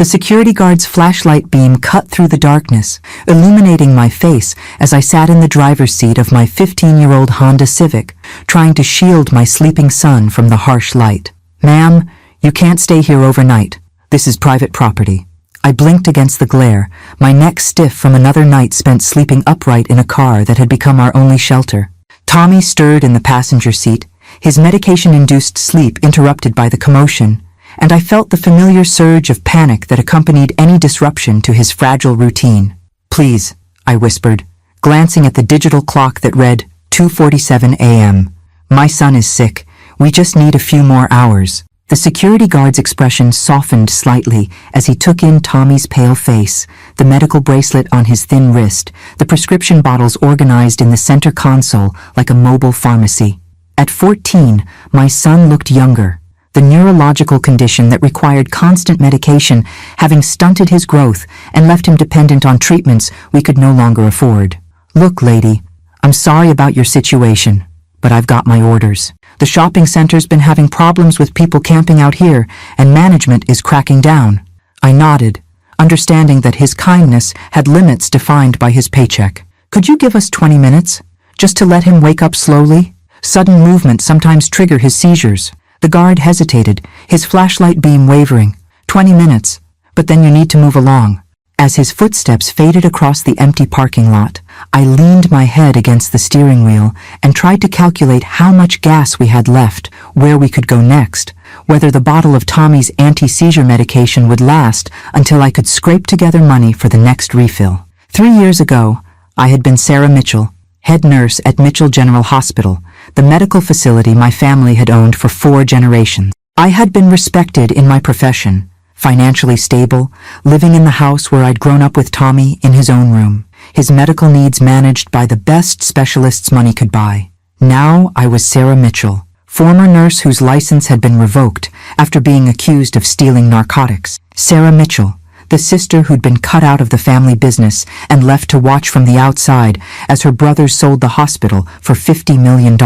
The security guard's flashlight beam cut through the darkness, illuminating my face as I sat in the driver's seat of my 15-year-old Honda Civic, trying to shield my sleeping son from the harsh light. "Ma'am, you can't stay here overnight. This is private property." I blinked against the glare, my neck stiff from another night spent sleeping upright in a car that had become our only shelter. Tommy stirred in the passenger seat, his medication-induced sleep interrupted by the commotion, and I felt the familiar surge of panic that accompanied any disruption to his fragile routine. "Please," I whispered, glancing at the digital clock that read 2:47 a.m. "My son is sick. We just need a few more hours." The security guard's expression softened slightly as he took in Tommy's pale face, the medical bracelet on his thin wrist, the prescription bottles organized in the center console like a mobile pharmacy. At 14, my son looked younger, the neurological condition that required constant medication having stunted his growth and left him dependent on treatments we could no longer afford. "Look, lady, I'm sorry about your situation, but I've got my orders. The shopping center's been having problems with people camping out here, and management is cracking down." I nodded, understanding that his kindness had limits defined by his paycheck. "Could you give us 20 minutes? Just to let him wake up slowly? Sudden movements sometimes trigger his seizures." The guard hesitated, his flashlight beam wavering. 20 minutes, but then you need to move along." As his footsteps faded across the empty parking lot, I leaned my head against the steering wheel and tried to calculate how much gas we had left, where we could go next, whether the bottle of Tommy's anti-seizure medication would last until I could scrape together money for the next refill. 3 years ago, I had been Sarah Mitchell, head nurse at Mitchell General Hospital, the medical facility my family had owned for 4 generations. I had been respected in my profession, financially stable, living in the house where I'd grown up with Tommy in his own room, his medical needs managed by the best specialists money could buy. Now I was Sarah Mitchell, former nurse whose license had been revoked after being accused of stealing narcotics. Sarah Mitchell, the sister who'd been cut out of the family business and left to watch from the outside as her brothers sold the hospital for $50 million.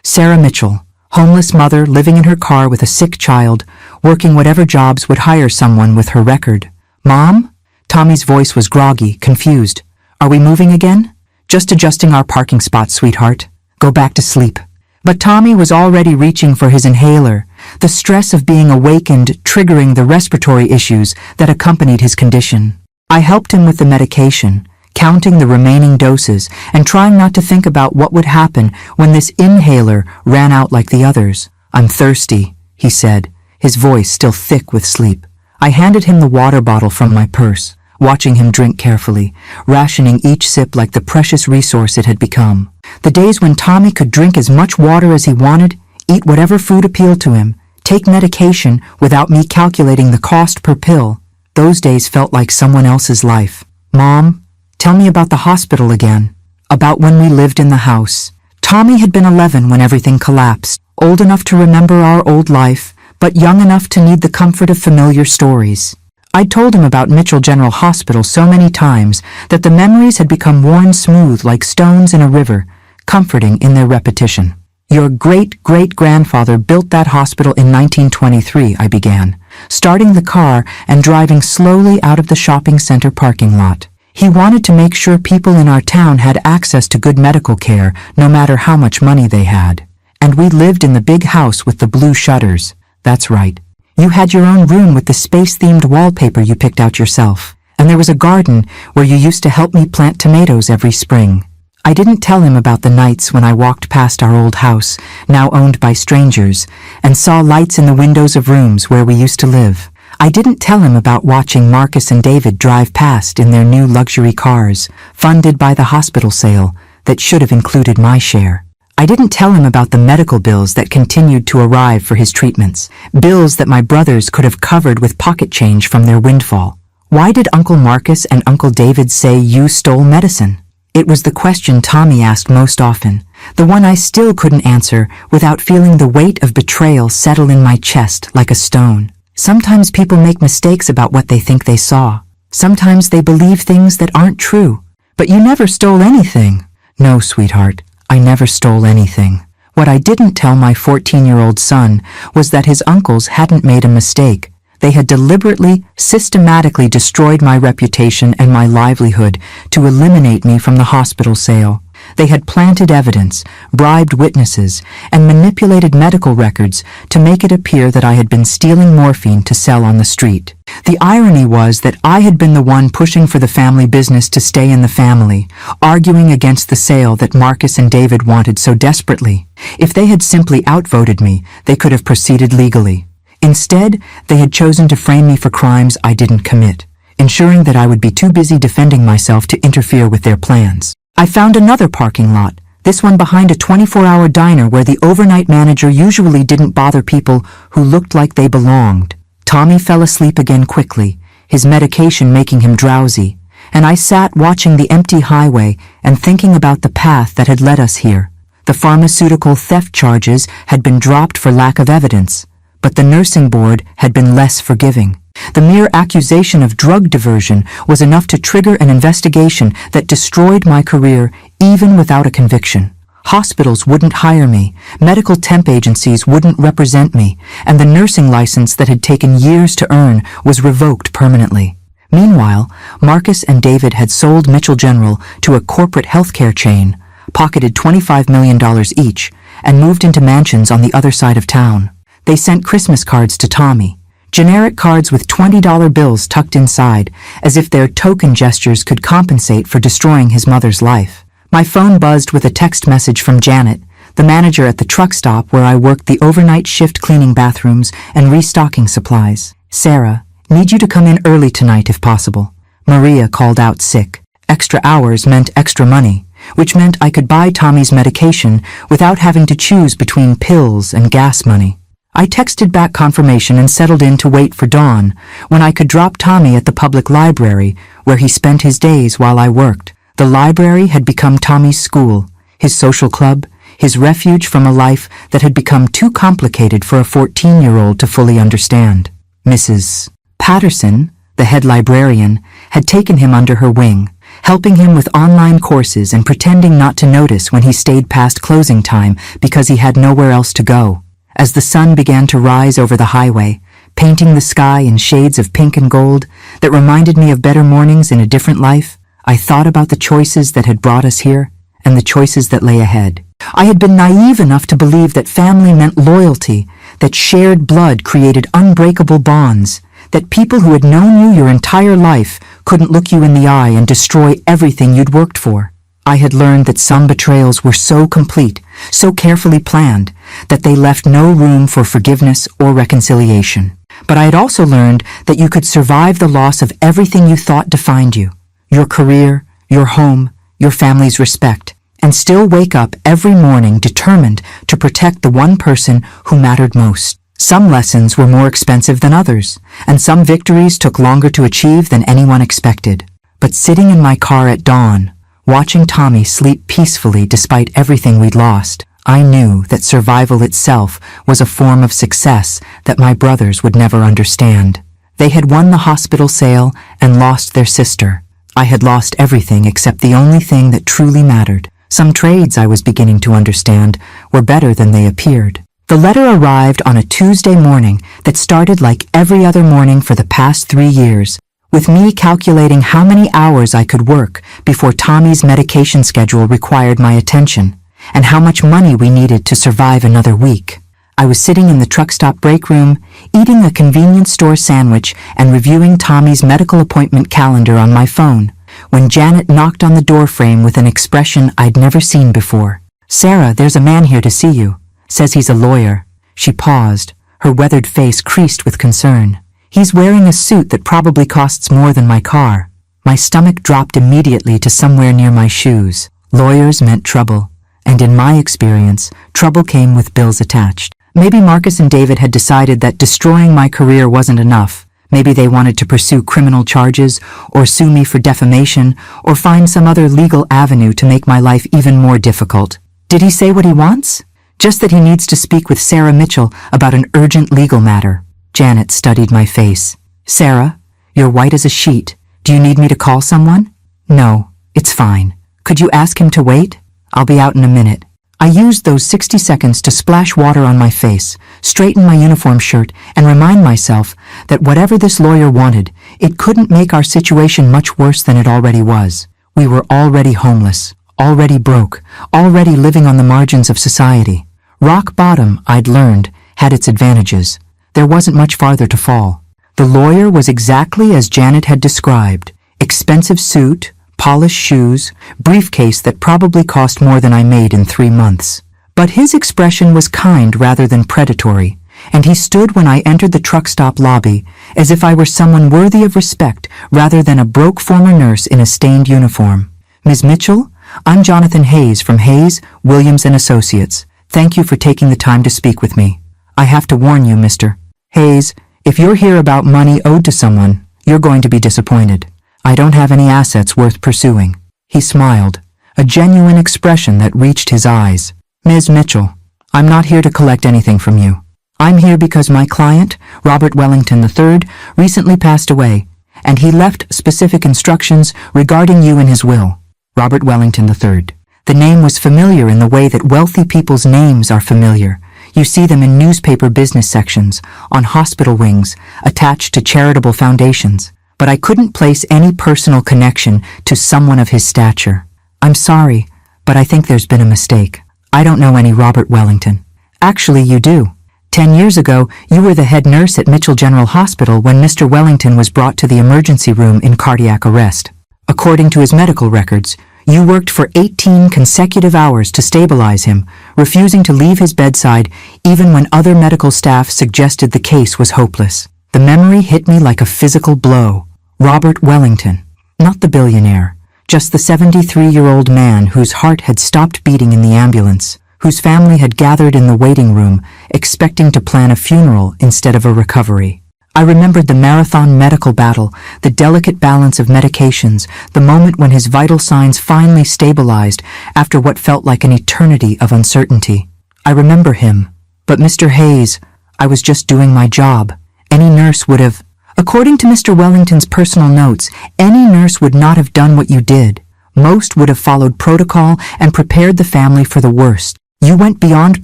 Sarah Mitchell, homeless mother living in her car with a sick child, working whatever jobs would hire someone with her record. "Mom?" Tommy's voice was groggy, confused. "Are we moving again?" "Just adjusting our parking spot, sweetheart. Go back to sleep." But Tommy was already reaching for his inhaler, the stress of being awakened triggering the respiratory issues that accompanied his condition. I helped him with the medication, counting the remaining doses and trying not to think about what would happen when this inhaler ran out like the others. "I'm thirsty," he said, his voice still thick with sleep. I handed him the water bottle from my purse, watching him drink carefully, rationing each sip like the precious resource it had become. The days when Tommy could drink as much water as he wanted, eat whatever food appealed to him, take medication without me calculating the cost per pill, those days felt like someone else's life. "Mom, tell me about the hospital again." "About when we lived in the house." Tommy had been 11 when everything collapsed, old enough to remember our old life, but young enough to need the comfort of familiar stories. I'd told him about Mitchell General Hospital so many times that the memories had become worn smooth like stones in a river, comforting in their repetition. "Your great-great-grandfather built that hospital in 1923, I began, starting the car and driving slowly out of the shopping center parking lot. He wanted to make sure people in our town had access to good medical care, no matter how much money they had. And we lived in the big house with the blue shutters. That's right. You had your own room with the space-themed wallpaper you picked out yourself. And there was a garden where you used to help me plant tomatoes every spring." I didn't tell him about the nights when I walked past our old house, now owned by strangers, and saw lights in the windows of rooms where we used to live. I didn't tell him about watching Marcus and David drive past in their new luxury cars, funded by the hospital sale, that should have included my share. I didn't tell him about the medical bills that continued to arrive for his treatments, bills that my brothers could have covered with pocket change from their windfall. Why did Uncle Marcus and Uncle David say you stole medicine? It was the question Tommy asked most often, the one I still couldn't answer without feeling the weight of betrayal settle in my chest like a stone. Sometimes people make mistakes about what they think they saw. Sometimes they believe things that aren't true. But you never stole anything. No, sweetheart, I never stole anything. What I didn't tell my 14-year-old son was that his uncles hadn't made a mistake, They had deliberately, systematically destroyed my reputation and my livelihood to eliminate me from the hospital sale. They had planted evidence, bribed witnesses, and manipulated medical records to make it appear that I had been stealing morphine to sell on the street. The irony was that I had been the one pushing for the family business to stay in the family, arguing against the sale that Marcus and David wanted so desperately. If they had simply outvoted me, they could have proceeded legally. Instead, they had chosen to frame me for crimes I didn't commit, ensuring that I would be too busy defending myself to interfere with their plans. I found another parking lot, this one behind a 24-hour diner where the overnight manager usually didn't bother people who looked like they belonged. Tommy fell asleep again quickly, his medication making him drowsy, and I sat watching the empty highway and thinking about the path that had led us here. The pharmaceutical theft charges had been dropped for lack of evidence, but the nursing board had been less forgiving. The mere accusation of drug diversion was enough to trigger an investigation that destroyed my career even without a conviction. Hospitals wouldn't hire me, medical temp agencies wouldn't represent me, and the nursing license that had taken years to earn was revoked permanently. Meanwhile, Marcus and David had sold Mitchell General to a corporate healthcare chain, pocketed $25 million each, and moved into mansions on the other side of town. They sent Christmas cards to Tommy, generic cards with $20 bills tucked inside, as if their token gestures could compensate for destroying his mother's life. My phone buzzed with a text message from Janet, the manager at the truck stop where I worked the overnight shift cleaning bathrooms and restocking supplies. "Sarah, need you to come in early tonight if possible." Maria called out sick. Extra hours meant extra money, which meant I could buy Tommy's medication without having to choose between pills and gas money. I texted back confirmation and settled in to wait for dawn, when I could drop Tommy at the public library, where he spent his days while I worked. The library had become Tommy's school, his social club, his refuge from a life that had become too complicated for a 14-year-old to fully understand. Mrs. Patterson, the head librarian, had taken him under her wing, helping him with online courses and pretending not to notice when he stayed past closing time because he had nowhere else to go. As the sun began to rise over the highway, painting the sky in shades of pink and gold that reminded me of better mornings in a different life, I thought about the choices that had brought us here and the choices that lay ahead. I had been naive enough to believe that family meant loyalty, that shared blood created unbreakable bonds, that people who had known you your entire life couldn't look you in the eye and destroy everything you'd worked for. I had learned that some betrayals were so complete, so carefully planned, that they left no room for forgiveness or reconciliation. But I had also learned that you could survive the loss of everything you thought defined you, your career, your home, your family's respect, and still wake up every morning determined to protect the one person who mattered most. Some lessons were more expensive than others, and some victories took longer to achieve than anyone expected. But sitting in my car at dawn, watching Tommy sleep peacefully despite everything we'd lost, I knew that survival itself was a form of success that my brothers would never understand. They had won the hospital sale and lost their sister. I had lost everything except the only thing that truly mattered. Some trades I was beginning to understand were better than they appeared. The letter arrived on a Tuesday morning that started like every other morning for the past 3 years, with me calculating how many hours I could work before Tommy's medication schedule required my attention, and how much money we needed to survive another week. I was sitting in the truck stop break room, eating a convenience store sandwich and reviewing Tommy's medical appointment calendar on my phone, when Janet knocked on the doorframe with an expression I'd never seen before. "Sarah, there's a man here to see you. Says he's a lawyer." She paused, her weathered face creased with concern. "He's wearing a suit that probably costs more than my car." My stomach dropped immediately to somewhere near my shoes. Lawyers meant trouble, and in my experience, trouble came with bills attached. Maybe Marcus and David had decided that destroying my career wasn't enough. Maybe they wanted to pursue criminal charges, or sue me for defamation, or find some other legal avenue to make my life even more difficult. Did he say what he wants? Just that he needs to speak with Sarah Mitchell about an urgent legal matter. Janet studied my face. "Sarah, you're white as a sheet. Do you need me to call someone?" "No, it's fine. Could you ask him to wait? I'll be out in a minute." I used those 60 seconds to splash water on my face, straighten my uniform shirt, and remind myself that whatever this lawyer wanted, it couldn't make our situation much worse than it already was. We were already homeless, already broke, already living on the margins of society. Rock bottom, I'd learned, had its advantages. There wasn't much farther to fall. The lawyer was exactly as Janet had described. Expensive suit, polished shoes, briefcase that probably cost more than I made in 3 months. But his expression was kind rather than predatory, and he stood when I entered the truck stop lobby as if I were someone worthy of respect rather than a broke former nurse in a stained uniform. Ms. Mitchell, I'm Jonathan Hayes from Hayes, Williams & Associates. Thank you for taking the time to speak with me. I have to warn you, Mr. Hayes, if you're here about money owed to someone, you're going to be disappointed. I don't have any assets worth pursuing. He smiled, a genuine expression that reached his eyes. Ms. Mitchell, I'm not here to collect anything from you. I'm here because my client, Robert Wellington III, recently passed away, and he left specific instructions regarding you in his will. Robert Wellington III. The name was familiar in the way that wealthy people's names are familiar. You see them in newspaper business sections, on hospital wings, attached to charitable foundations. But I couldn't place any personal connection to someone of his stature. I'm sorry, but I think there's been a mistake. I don't know any Robert Wellington. Actually, you do. 10 years ago, you were the head nurse at Mitchell General Hospital when Mr. Wellington was brought to the emergency room in cardiac arrest. According to his medical records, you worked for 18 consecutive hours to stabilize him, refusing to leave his bedside even when other medical staff suggested the case was hopeless. The memory hit me like a physical blow. Robert Wellington, not the billionaire, just the 73-year-old man whose heart had stopped beating in the ambulance, whose family had gathered in the waiting room, expecting to plan a funeral instead of a recovery. I remembered the marathon medical battle, the delicate balance of medications, the moment when his vital signs finally stabilized after what felt like an eternity of uncertainty. I remember him. But Mr. Hayes, I was just doing my job. Any nurse would have... According to Mr. Wellington's personal notes, any nurse would not have done what you did. Most would have followed protocol and prepared the family for the worst. You went beyond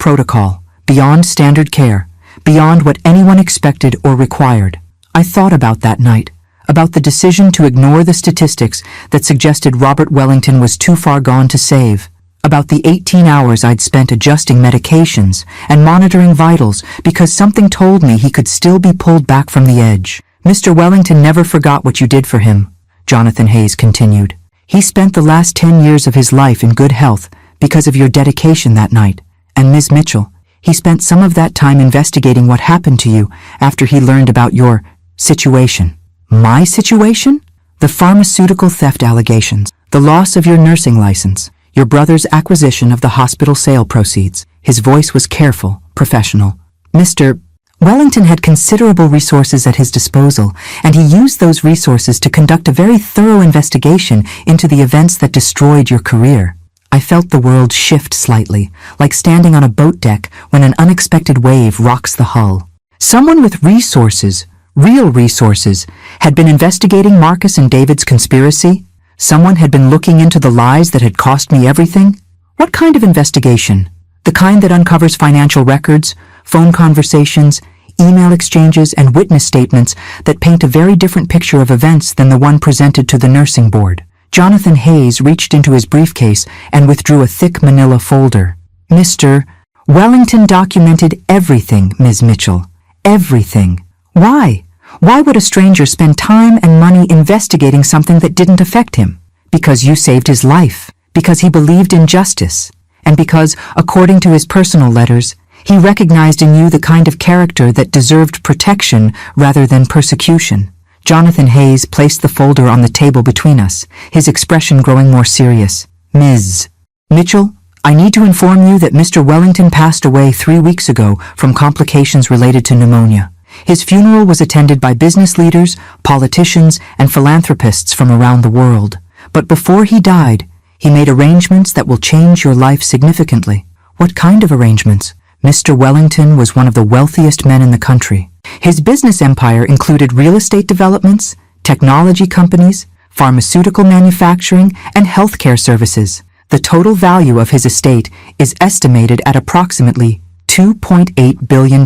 protocol, beyond standard care, beyond what anyone expected or required. I thought about that night, about the decision to ignore the statistics that suggested Robert Wellington was too far gone to save, about the 18 hours I'd spent adjusting medications and monitoring vitals because something told me he could still be pulled back from the edge. Mr. Wellington never forgot what you did for him, Jonathan Hayes continued. He spent the last 10 years of his life in good health because of your dedication that night. And Ms. Mitchell, he spent some of that time investigating what happened to you after he learned about your situation. My situation? The pharmaceutical theft allegations, the loss of your nursing license, your brother's acquisition of the hospital sale proceeds. His voice was careful, professional. Mr. Wellington had considerable resources at his disposal, and he used those resources to conduct a very thorough investigation into the events that destroyed your career. I felt the world shift slightly, like standing on a boat deck when an unexpected wave rocks the hull. Someone with resources, real resources, had been investigating Marcus and David's conspiracy. Someone had been looking into the lies that had cost me everything. What kind of investigation? The kind that uncovers financial records, phone conversations, email exchanges, and witness statements that paint a very different picture of events than the one presented to the nursing board. Jonathan Hayes reached into his briefcase and withdrew a thick manila folder. Mr. Wellington documented everything, Ms. Mitchell. Everything. Why? Why would a stranger spend time and money investigating something that didn't affect him? Because you saved his life. Because he believed in justice. And because, according to his personal letters, he recognized in you the kind of character that deserved protection rather than persecution. Jonathan Hayes placed the folder on the table between us, his expression growing more serious. Ms. Mitchell, I need to inform you that Mr. Wellington passed away 3 weeks ago from complications related to pneumonia. His funeral was attended by business leaders, politicians, and philanthropists from around the world. But before he died, he made arrangements that will change your life significantly. What kind of arrangements? Mr. Wellington was one of the wealthiest men in the country. His business empire included real estate developments, technology companies, pharmaceutical manufacturing, and healthcare services. The total value of his estate is estimated at approximately $2.8 billion.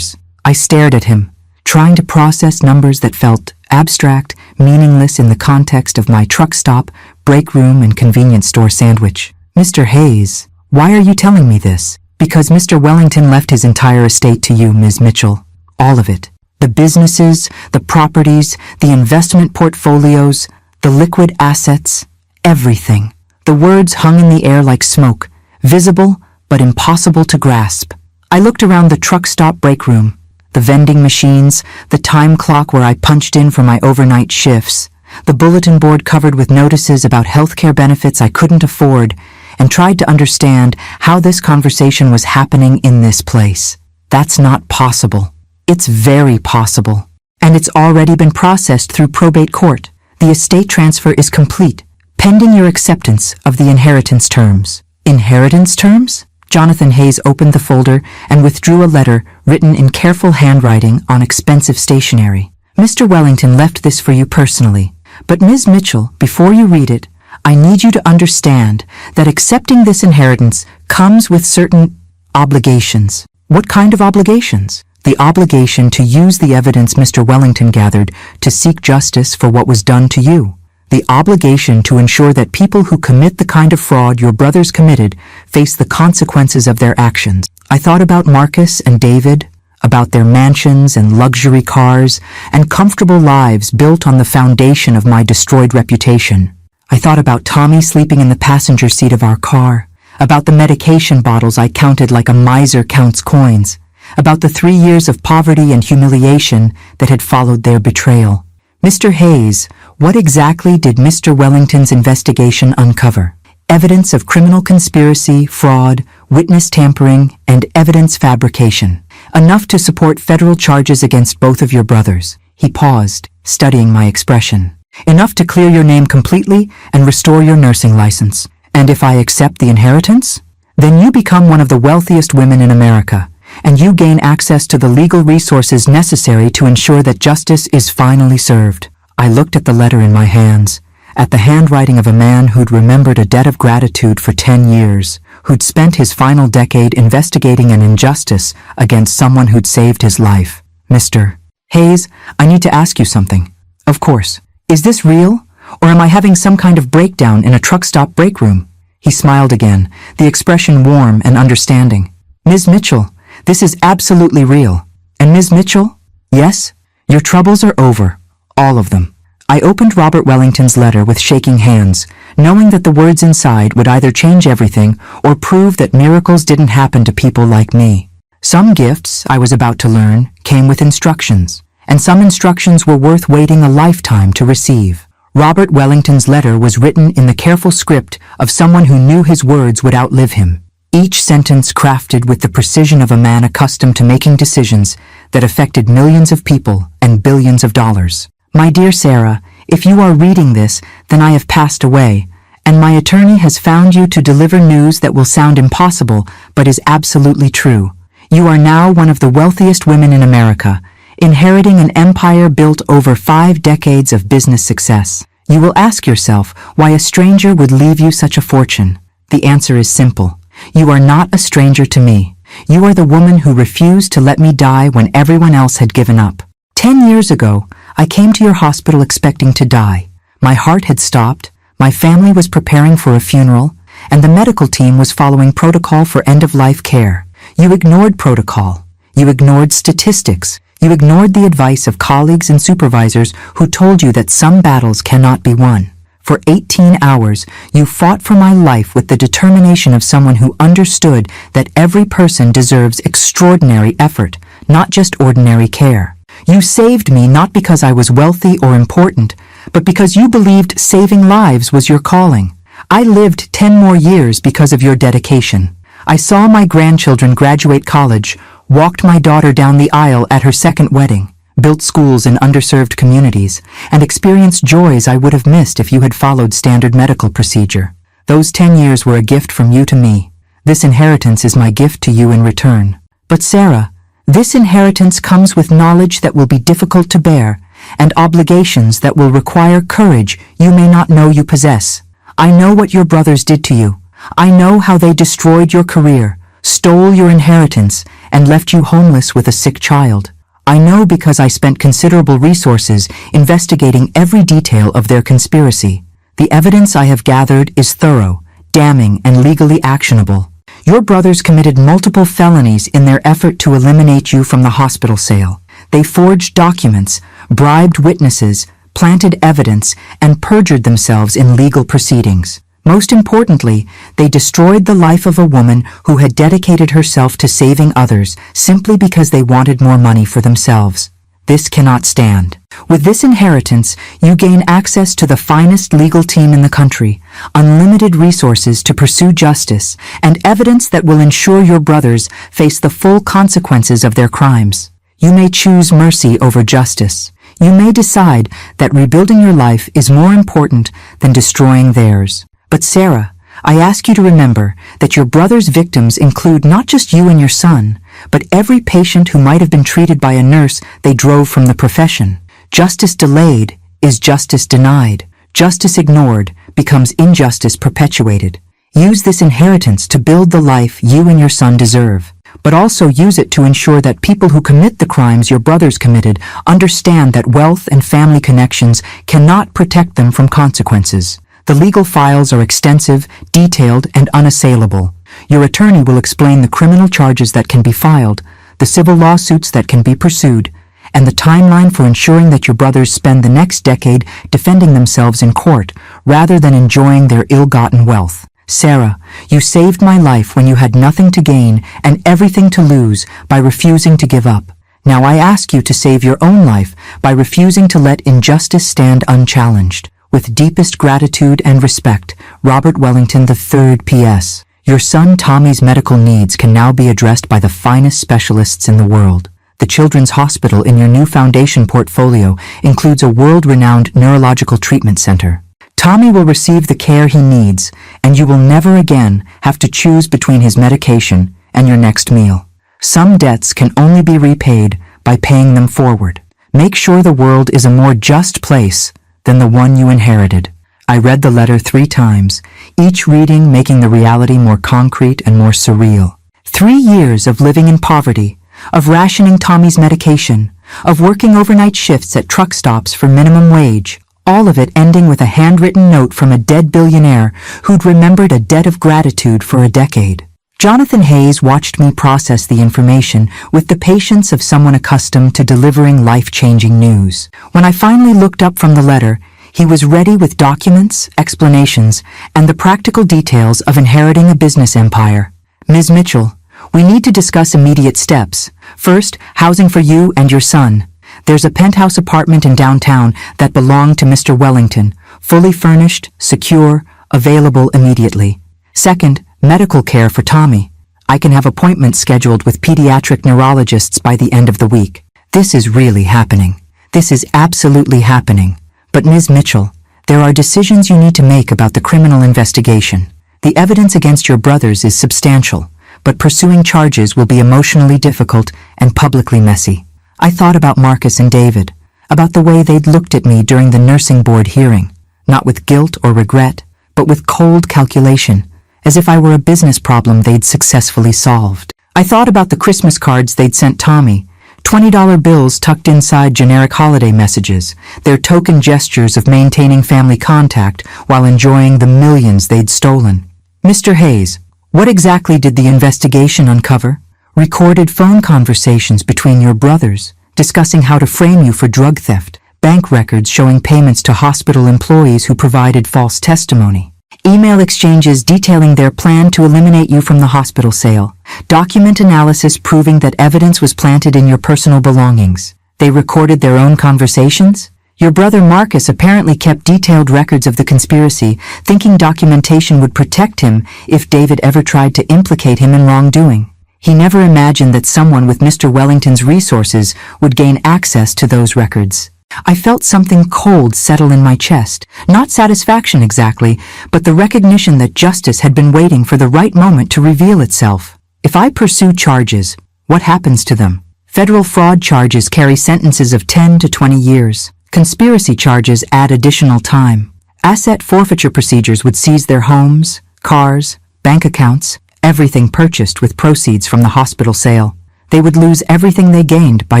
I stared at him, trying to process numbers that felt abstract, meaningless in the context of my truck stop, break room, and convenience store sandwich. Mr. Hayes, why are you telling me this? Because Mr. Wellington left his entire estate to you, Ms. Mitchell. All of it. The businesses, the properties, the investment portfolios, the liquid assets, everything. The words hung in the air like smoke, visible but impossible to grasp. I looked around the truck stop break room, the vending machines, the time clock where I punched in for my overnight shifts, the bulletin board covered with notices about healthcare benefits I couldn't afford, and tried to understand how this conversation was happening in this place. That's not possible. It's very possible. And it's already been processed through probate court. The estate transfer is complete, pending your acceptance of the inheritance terms. Inheritance terms? Jonathan Hayes opened the folder and withdrew a letter written in careful handwriting on expensive stationery. Mr. Wellington left this for you personally. But Ms. Mitchell, before you read it, I need you to understand that accepting this inheritance comes with certain obligations. What kind of obligations? The obligation to use the evidence Mr. Wellington gathered to seek justice for what was done to you. The obligation to ensure that people who commit the kind of fraud your brothers committed face the consequences of their actions. I thought about Marcus and David, about their mansions and luxury cars and comfortable lives built on the foundation of my destroyed reputation. I thought about Tommy sleeping in the passenger seat of our car, about the medication bottles I counted like a miser counts coins, about the 3 years of poverty and humiliation that had followed their betrayal. Mr. Hayes, what exactly did Mr. Wellington's investigation uncover? Evidence of criminal conspiracy, fraud, witness tampering, and evidence fabrication. Enough to support federal charges against both of your brothers. He paused, studying my expression. Enough to clear your name completely and restore your nursing license. And if I accept the inheritance? Then you become one of the wealthiest women in America, and you gain access to the legal resources necessary to ensure that justice is finally served. I looked at the letter in my hands, at the handwriting of a man who'd remembered a debt of gratitude for 10 years, who'd spent his final decade investigating an injustice against someone who'd saved his life. Mr. Hayes, I need to ask you something. Of course. Is this real, or am I having some kind of breakdown in a truck stop break room? He smiled again, the expression warm and understanding. Ms. Mitchell, this is absolutely real. And Ms. Mitchell? Yes? Your troubles are over. All of them. I opened Robert Wellington's letter with shaking hands, knowing that the words inside would either change everything or prove that miracles didn't happen to people like me. Some gifts, I was about to learn, came with instructions, and some instructions were worth waiting a lifetime to receive. Robert Wellington's letter was written in the careful script of someone who knew his words would outlive him. Each sentence crafted with the precision of a man accustomed to making decisions that affected millions of people and billions of dollars. My dear Sarah, if you are reading this, then I have passed away, and my attorney has found you to deliver news that will sound impossible, but is absolutely true. You are now one of the wealthiest women in America, inheriting an empire built over 5 decades of business success. You will ask yourself why a stranger would leave you such a fortune. The answer is simple. You are not a stranger to me. You are the woman who refused to let me die when everyone else had given up. 10 years ago, I came to your hospital expecting to die. My heart had stopped, my family was preparing for a funeral, and the medical team was following protocol for end-of-life care. You ignored protocol. You ignored statistics. You ignored the advice of colleagues and supervisors who told you that some battles cannot be won. For 18 hours, you fought for my life with the determination of someone who understood that every person deserves extraordinary effort, not just ordinary care. You saved me not because I was wealthy or important, but because you believed saving lives was your calling. I lived 10 more years because of your dedication. I saw my grandchildren graduate college, walked my daughter down the aisle at her second wedding, built schools in underserved communities, and experienced joys I would have missed if you had followed standard medical procedure. Those 10 years were a gift from you to me. This inheritance is my gift to you in return. But Sarah, this inheritance comes with knowledge that will be difficult to bear, and obligations that will require courage you may not know you possess. I know what your brothers did to you. I know how they destroyed your career, stole your inheritance, and left you homeless with a sick child. I know because I spent considerable resources investigating every detail of their conspiracy. The evidence I have gathered is thorough, damning, and legally actionable. Your brothers committed multiple felonies in their effort to eliminate you from the hospital sale. They forged documents, bribed witnesses, planted evidence, and perjured themselves in legal proceedings. Most importantly, they destroyed the life of a woman who had dedicated herself to saving others simply because they wanted more money for themselves. This cannot stand. With this inheritance, you gain access to the finest legal team in the country, unlimited resources to pursue justice, and evidence that will ensure your brothers face the full consequences of their crimes. You may choose mercy over justice. You may decide that rebuilding your life is more important than destroying theirs. But Sarah, I ask you to remember that your brother's victims include not just you and your son, but every patient who might have been treated by a nurse they drove from the profession. Justice delayed is justice denied. Justice ignored becomes injustice perpetuated. Use this inheritance to build the life you and your son deserve, but also use it to ensure that people who commit the crimes your brothers committed understand that wealth and family connections cannot protect them from consequences. The legal files are extensive, detailed, and unassailable. Your attorney will explain the criminal charges that can be filed, the civil lawsuits that can be pursued, and the timeline for ensuring that your brothers spend the next decade defending themselves in court rather than enjoying their ill-gotten wealth. Sarah, you saved my life when you had nothing to gain and everything to lose by refusing to give up. Now I ask you to save your own life by refusing to let injustice stand unchallenged. With deepest gratitude and respect, Robert Wellington III. P.S. Your son Tommy's medical needs can now be addressed by the finest specialists in the world. The Children's Hospital in your new foundation portfolio includes a world-renowned neurological treatment center. Tommy will receive the care he needs, and you will never again have to choose between his medication and your next meal. Some debts can only be repaid by paying them forward. Make sure the world is a more just place than the one you inherited. I read the letter 3 times, each reading making the reality more concrete and more surreal. 3 years of living in poverty, of rationing Tommy's medication, of working overnight shifts at truck stops for minimum wage, all of it ending with a handwritten note from a dead billionaire who'd remembered a debt of gratitude for a decade. Jonathan Hayes watched me process the information with the patience of someone accustomed to delivering life-changing news. When I finally looked up from the letter, he was ready with documents, explanations, and the practical details of inheriting a business empire. Ms. Mitchell, we need to discuss immediate steps. First, housing for you and your son. There's a penthouse apartment in downtown that belonged to Mr. Wellington, fully furnished, secure, available immediately. Second, medical care for Tommy. I can have appointments scheduled with pediatric neurologists by the end of the week. This is really happening. This is absolutely happening. But Ms. Mitchell, there are decisions you need to make about the criminal investigation. The evidence against your brothers is substantial, but pursuing charges will be emotionally difficult and publicly messy. I thought about Marcus and David, about the way they'd looked at me during the nursing board hearing, not with guilt or regret, but with cold calculation, as if I were a business problem they'd successfully solved. I thought about the Christmas cards they'd sent Tommy, $20 bills tucked inside generic holiday messages, their token gestures of maintaining family contact while enjoying the millions they'd stolen. Mr. Hayes, what exactly did the investigation uncover? Recorded phone conversations between your brothers, discussing how to frame you for drug theft, bank records showing payments to hospital employees who provided false testimony, email exchanges detailing their plan to eliminate you from the hospital sale, document analysis proving that evidence was planted in your personal belongings. They recorded their own conversations? Your brother Marcus apparently kept detailed records of the conspiracy, thinking documentation would protect him if David ever tried to implicate him in wrongdoing. He never imagined that someone with Mr. Wellington's resources would gain access to those records. I felt something cold settle in my chest, not satisfaction exactly, but the recognition that justice had been waiting for the right moment to reveal itself. If I pursue charges, what happens to them? Federal fraud charges carry sentences of 10 to 20 years. Conspiracy charges add additional time. Asset forfeiture procedures would seize their homes, cars, bank accounts, everything purchased with proceeds from the hospital sale. They would lose everything they gained by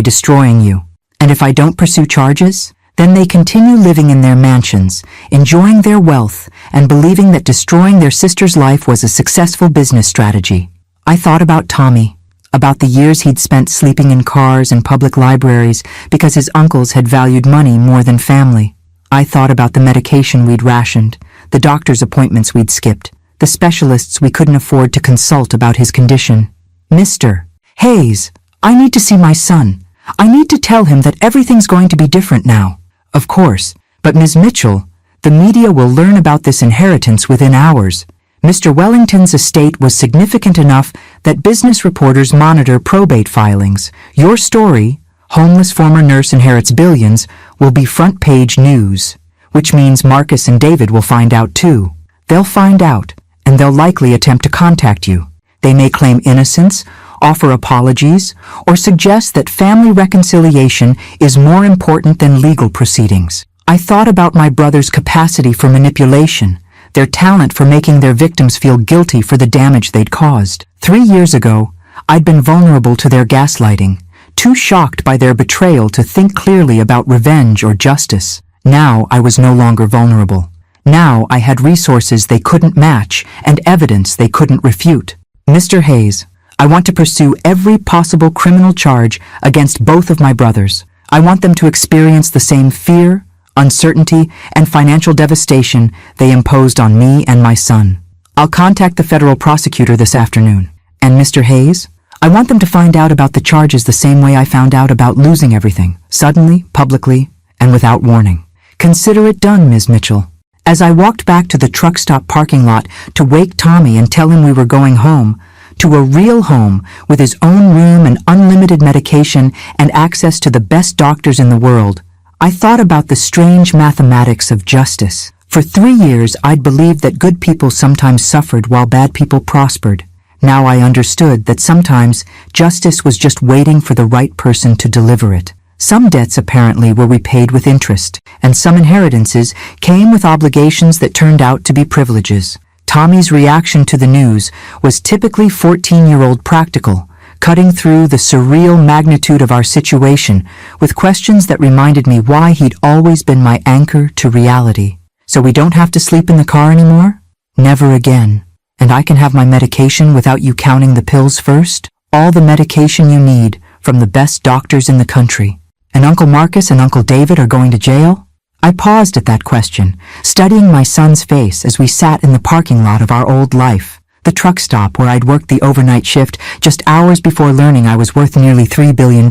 destroying you. And if I don't pursue charges, then they continue living in their mansions, enjoying their wealth, and believing that destroying their sister's life was a successful business strategy. I thought about Tommy, about the years he'd spent sleeping in cars and public libraries because his uncles had valued money more than family. I thought about the medication we'd rationed, the doctor's appointments we'd skipped, the specialists we couldn't afford to consult about his condition. Mr. Hayes, I need to see my son. I need to tell him that everything's going to be different now. Of course, but Ms. Mitchell, the media will learn about this inheritance within hours. Mr. Wellington's estate was significant enough that business reporters monitor probate filings. Your story, Homeless Former Nurse Inherits Billions, will be front-page news, which means Marcus and David will find out too. They'll find out, and they'll likely attempt to contact you. They may claim innocence, offer apologies, or suggest that family reconciliation is more important than legal proceedings. I thought about my brother's capacity for manipulation, their talent for making their victims feel guilty for the damage they'd caused. 3 years ago, I'd been vulnerable to their gaslighting, too shocked by their betrayal to think clearly about revenge or justice. Now I was no longer vulnerable. Now I had resources they couldn't match and evidence they couldn't refute. Mr. Hayes, I want to pursue every possible criminal charge against both of my brothers. I want them to experience the same fear, uncertainty, and financial devastation they imposed on me and my son. I'll contact the federal prosecutor this afternoon. And Mr. Hayes, I want them to find out about the charges the same way I found out about losing everything, suddenly, publicly, and without warning. Consider it done, Ms. Mitchell. As I walked back to the truck stop parking lot to wake Tommy and tell him we were going home, to a real home with his own room and unlimited medication and access to the best doctors in the world, I thought about the strange mathematics of justice. For 3 years, I'd believed that good people sometimes suffered while bad people prospered. Now I understood that sometimes justice was just waiting for the right person to deliver it. Some debts apparently were repaid with interest, and some inheritances came with obligations that turned out to be privileges. Tommy's reaction to the news was typically 14-year-old practical, cutting through the surreal magnitude of our situation with questions that reminded me why he'd always been my anchor to reality. So we don't have to sleep in the car anymore? Never again. And I can have my medication without you counting the pills first? All the medication you need from the best doctors in the country. And Uncle Marcus and Uncle David are going to jail? I paused at that question, studying my son's face as we sat in the parking lot of our old life, the truck stop where I'd worked the overnight shift just hours before learning I was worth nearly $3 billion.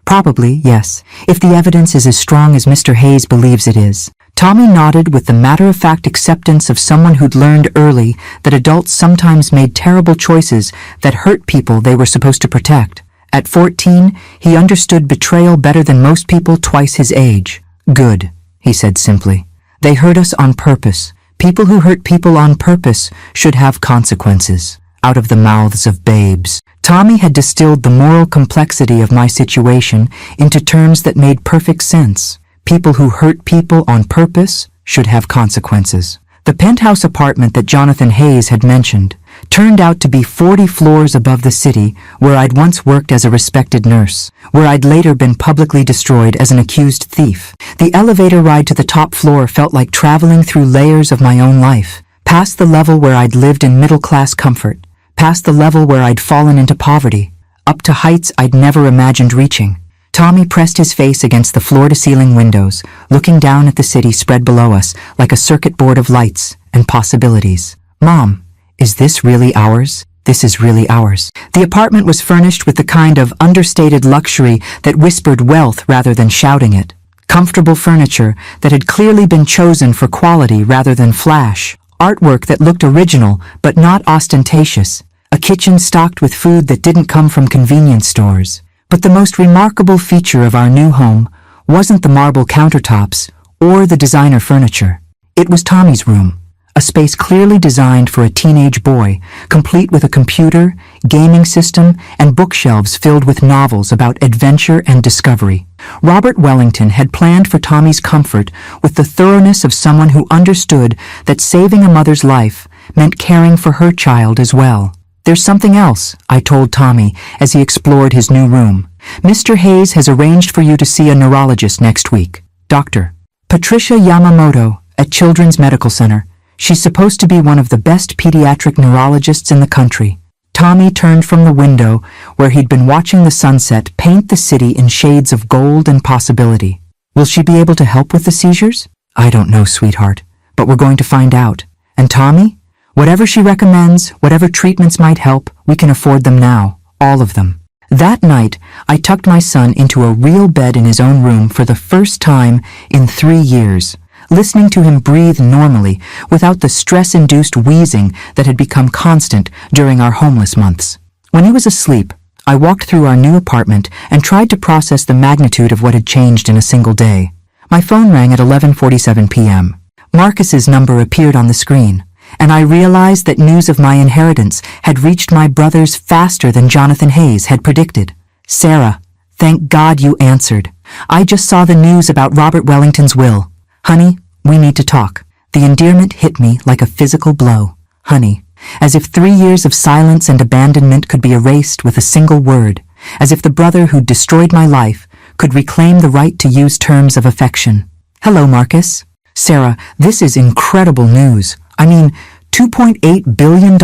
Probably, yes, if the evidence is as strong as Mr. Hayes believes it is. Tommy nodded with the matter-of-fact acceptance of someone who'd learned early that adults sometimes made terrible choices that hurt people they were supposed to protect. At 14, he understood betrayal better than most people twice his age. Good, he said simply. They hurt us on purpose. People who hurt people on purpose should have consequences. Out of the mouths of babes. Tommy had distilled the moral complexity of my situation into terms that made perfect sense. People who hurt people on purpose should have consequences. The penthouse apartment that Jonathan Hayes had mentioned turned out to be 40 floors above the city where I'd once worked as a respected nurse, where I'd later been publicly destroyed as an accused thief. The elevator ride to the top floor felt like traveling through layers of my own life, past the level where I'd lived in middle-class comfort, past the level where I'd fallen into poverty, up to heights I'd never imagined reaching. Tommy pressed his face against the floor-to-ceiling windows, looking down at the city spread below us like a circuit board of lights and possibilities. Mom, is this really ours? This is really ours. The apartment was furnished with the kind of understated luxury that whispered wealth rather than shouting it. Comfortable furniture that had clearly been chosen for quality rather than flash. Artwork that looked original but not ostentatious. A kitchen stocked with food that didn't come from convenience stores. But the most remarkable feature of our new home wasn't the marble countertops or the designer furniture. It was Tommy's room. A space clearly designed for a teenage boy, complete with a computer, gaming system, and bookshelves filled with novels about adventure and discovery. Robert Wellington had planned for Tommy's comfort with the thoroughness of someone who understood that saving a mother's life meant caring for her child as well. There's something else, I told Tommy as he explored his new room. Mr. Hayes has arranged for you to see a neurologist next week. Dr. Patricia Yamamoto at Children's Medical Center. She's supposed to be one of the best pediatric neurologists in the country. Tommy turned from the window where he'd been watching the sunset paint the city in shades of gold and possibility. Will she be able to help with the seizures? I don't know, sweetheart, but we're going to find out. And Tommy? Whatever she recommends, whatever treatments might help, we can afford them now. All of them. That night, I tucked my son into a real bed in his own room for the first time in 3 years, listening to him breathe normally without the stress-induced wheezing that had become constant during our homeless months. When he was asleep, I walked through our new apartment and tried to process the magnitude of what had changed in a single day. My phone rang at 11:47 p.m. Marcus's number appeared on the screen, and I realized that news of my inheritance had reached my brothers faster than Jonathan Hayes had predicted. Sarah, thank God you answered. I just saw the news about Robert Wellington's will. Honey, we need to talk. The endearment hit me like a physical blow. Honey, as if 3 years of silence and abandonment could be erased with a single word, as if the brother who'd destroyed my life could reclaim the right to use terms of affection. Hello, Marcus. Sarah, this is incredible news. I mean, $2.8 billion?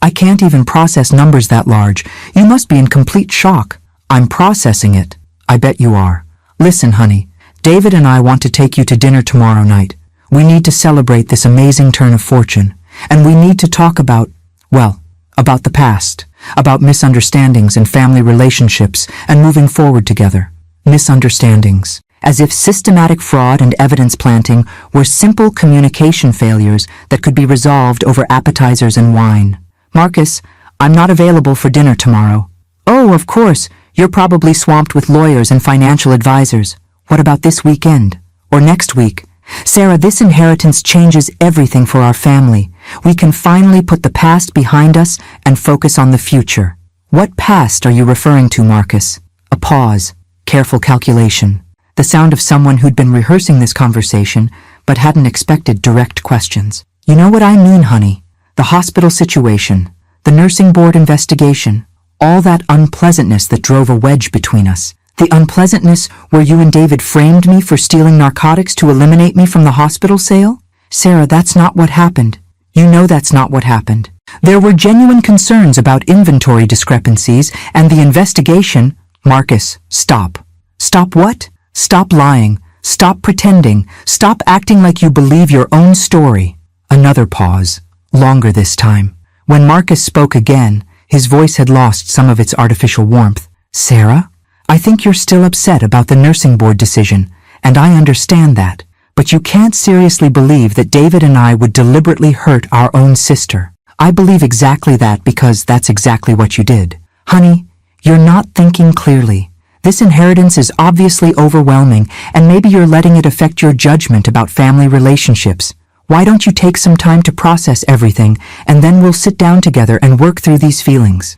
I can't even process numbers that large. You must be in complete shock. I'm processing it. I bet you are. Listen, honey, David and I want to take you to dinner tomorrow night. We need to celebrate this amazing turn of fortune. And we need to talk about the past, about misunderstandings and family relationships and moving forward together. Misunderstandings. As if systematic fraud and evidence planting were simple communication failures that could be resolved over appetizers and wine. Marcus, I'm not available for dinner tomorrow. Oh, of course, you're probably swamped with lawyers and financial advisors. What about this weekend? Or next week? Sarah, this inheritance changes everything for our family. We can finally put the past behind us and focus on the future. What past are you referring to, Marcus? A pause. Careful calculation. The sound of someone who'd been rehearsing this conversation but hadn't expected direct questions. You know what I mean, honey. The hospital situation, the nursing board investigation, all that unpleasantness that drove a wedge between us. The unpleasantness where you and David framed me for stealing narcotics to eliminate me from the hospital sale? Sarah, that's not what happened. You know that's not what happened. There were genuine concerns about inventory discrepancies and the investigation. Marcus, stop. Stop what? Stop lying. Stop pretending. Stop acting like you believe your own story. Another pause. Longer this time. When Marcus spoke again, his voice had lost some of its artificial warmth. Sarah? I think you're still upset about the nursing board decision, and I understand that. But you can't seriously believe that David and I would deliberately hurt our own sister. I believe exactly that because that's exactly what you did. Honey, you're not thinking clearly. This inheritance is obviously overwhelming, and maybe you're letting it affect your judgment about family relationships. Why don't you take some time to process everything, and then we'll sit down together and work through these feelings.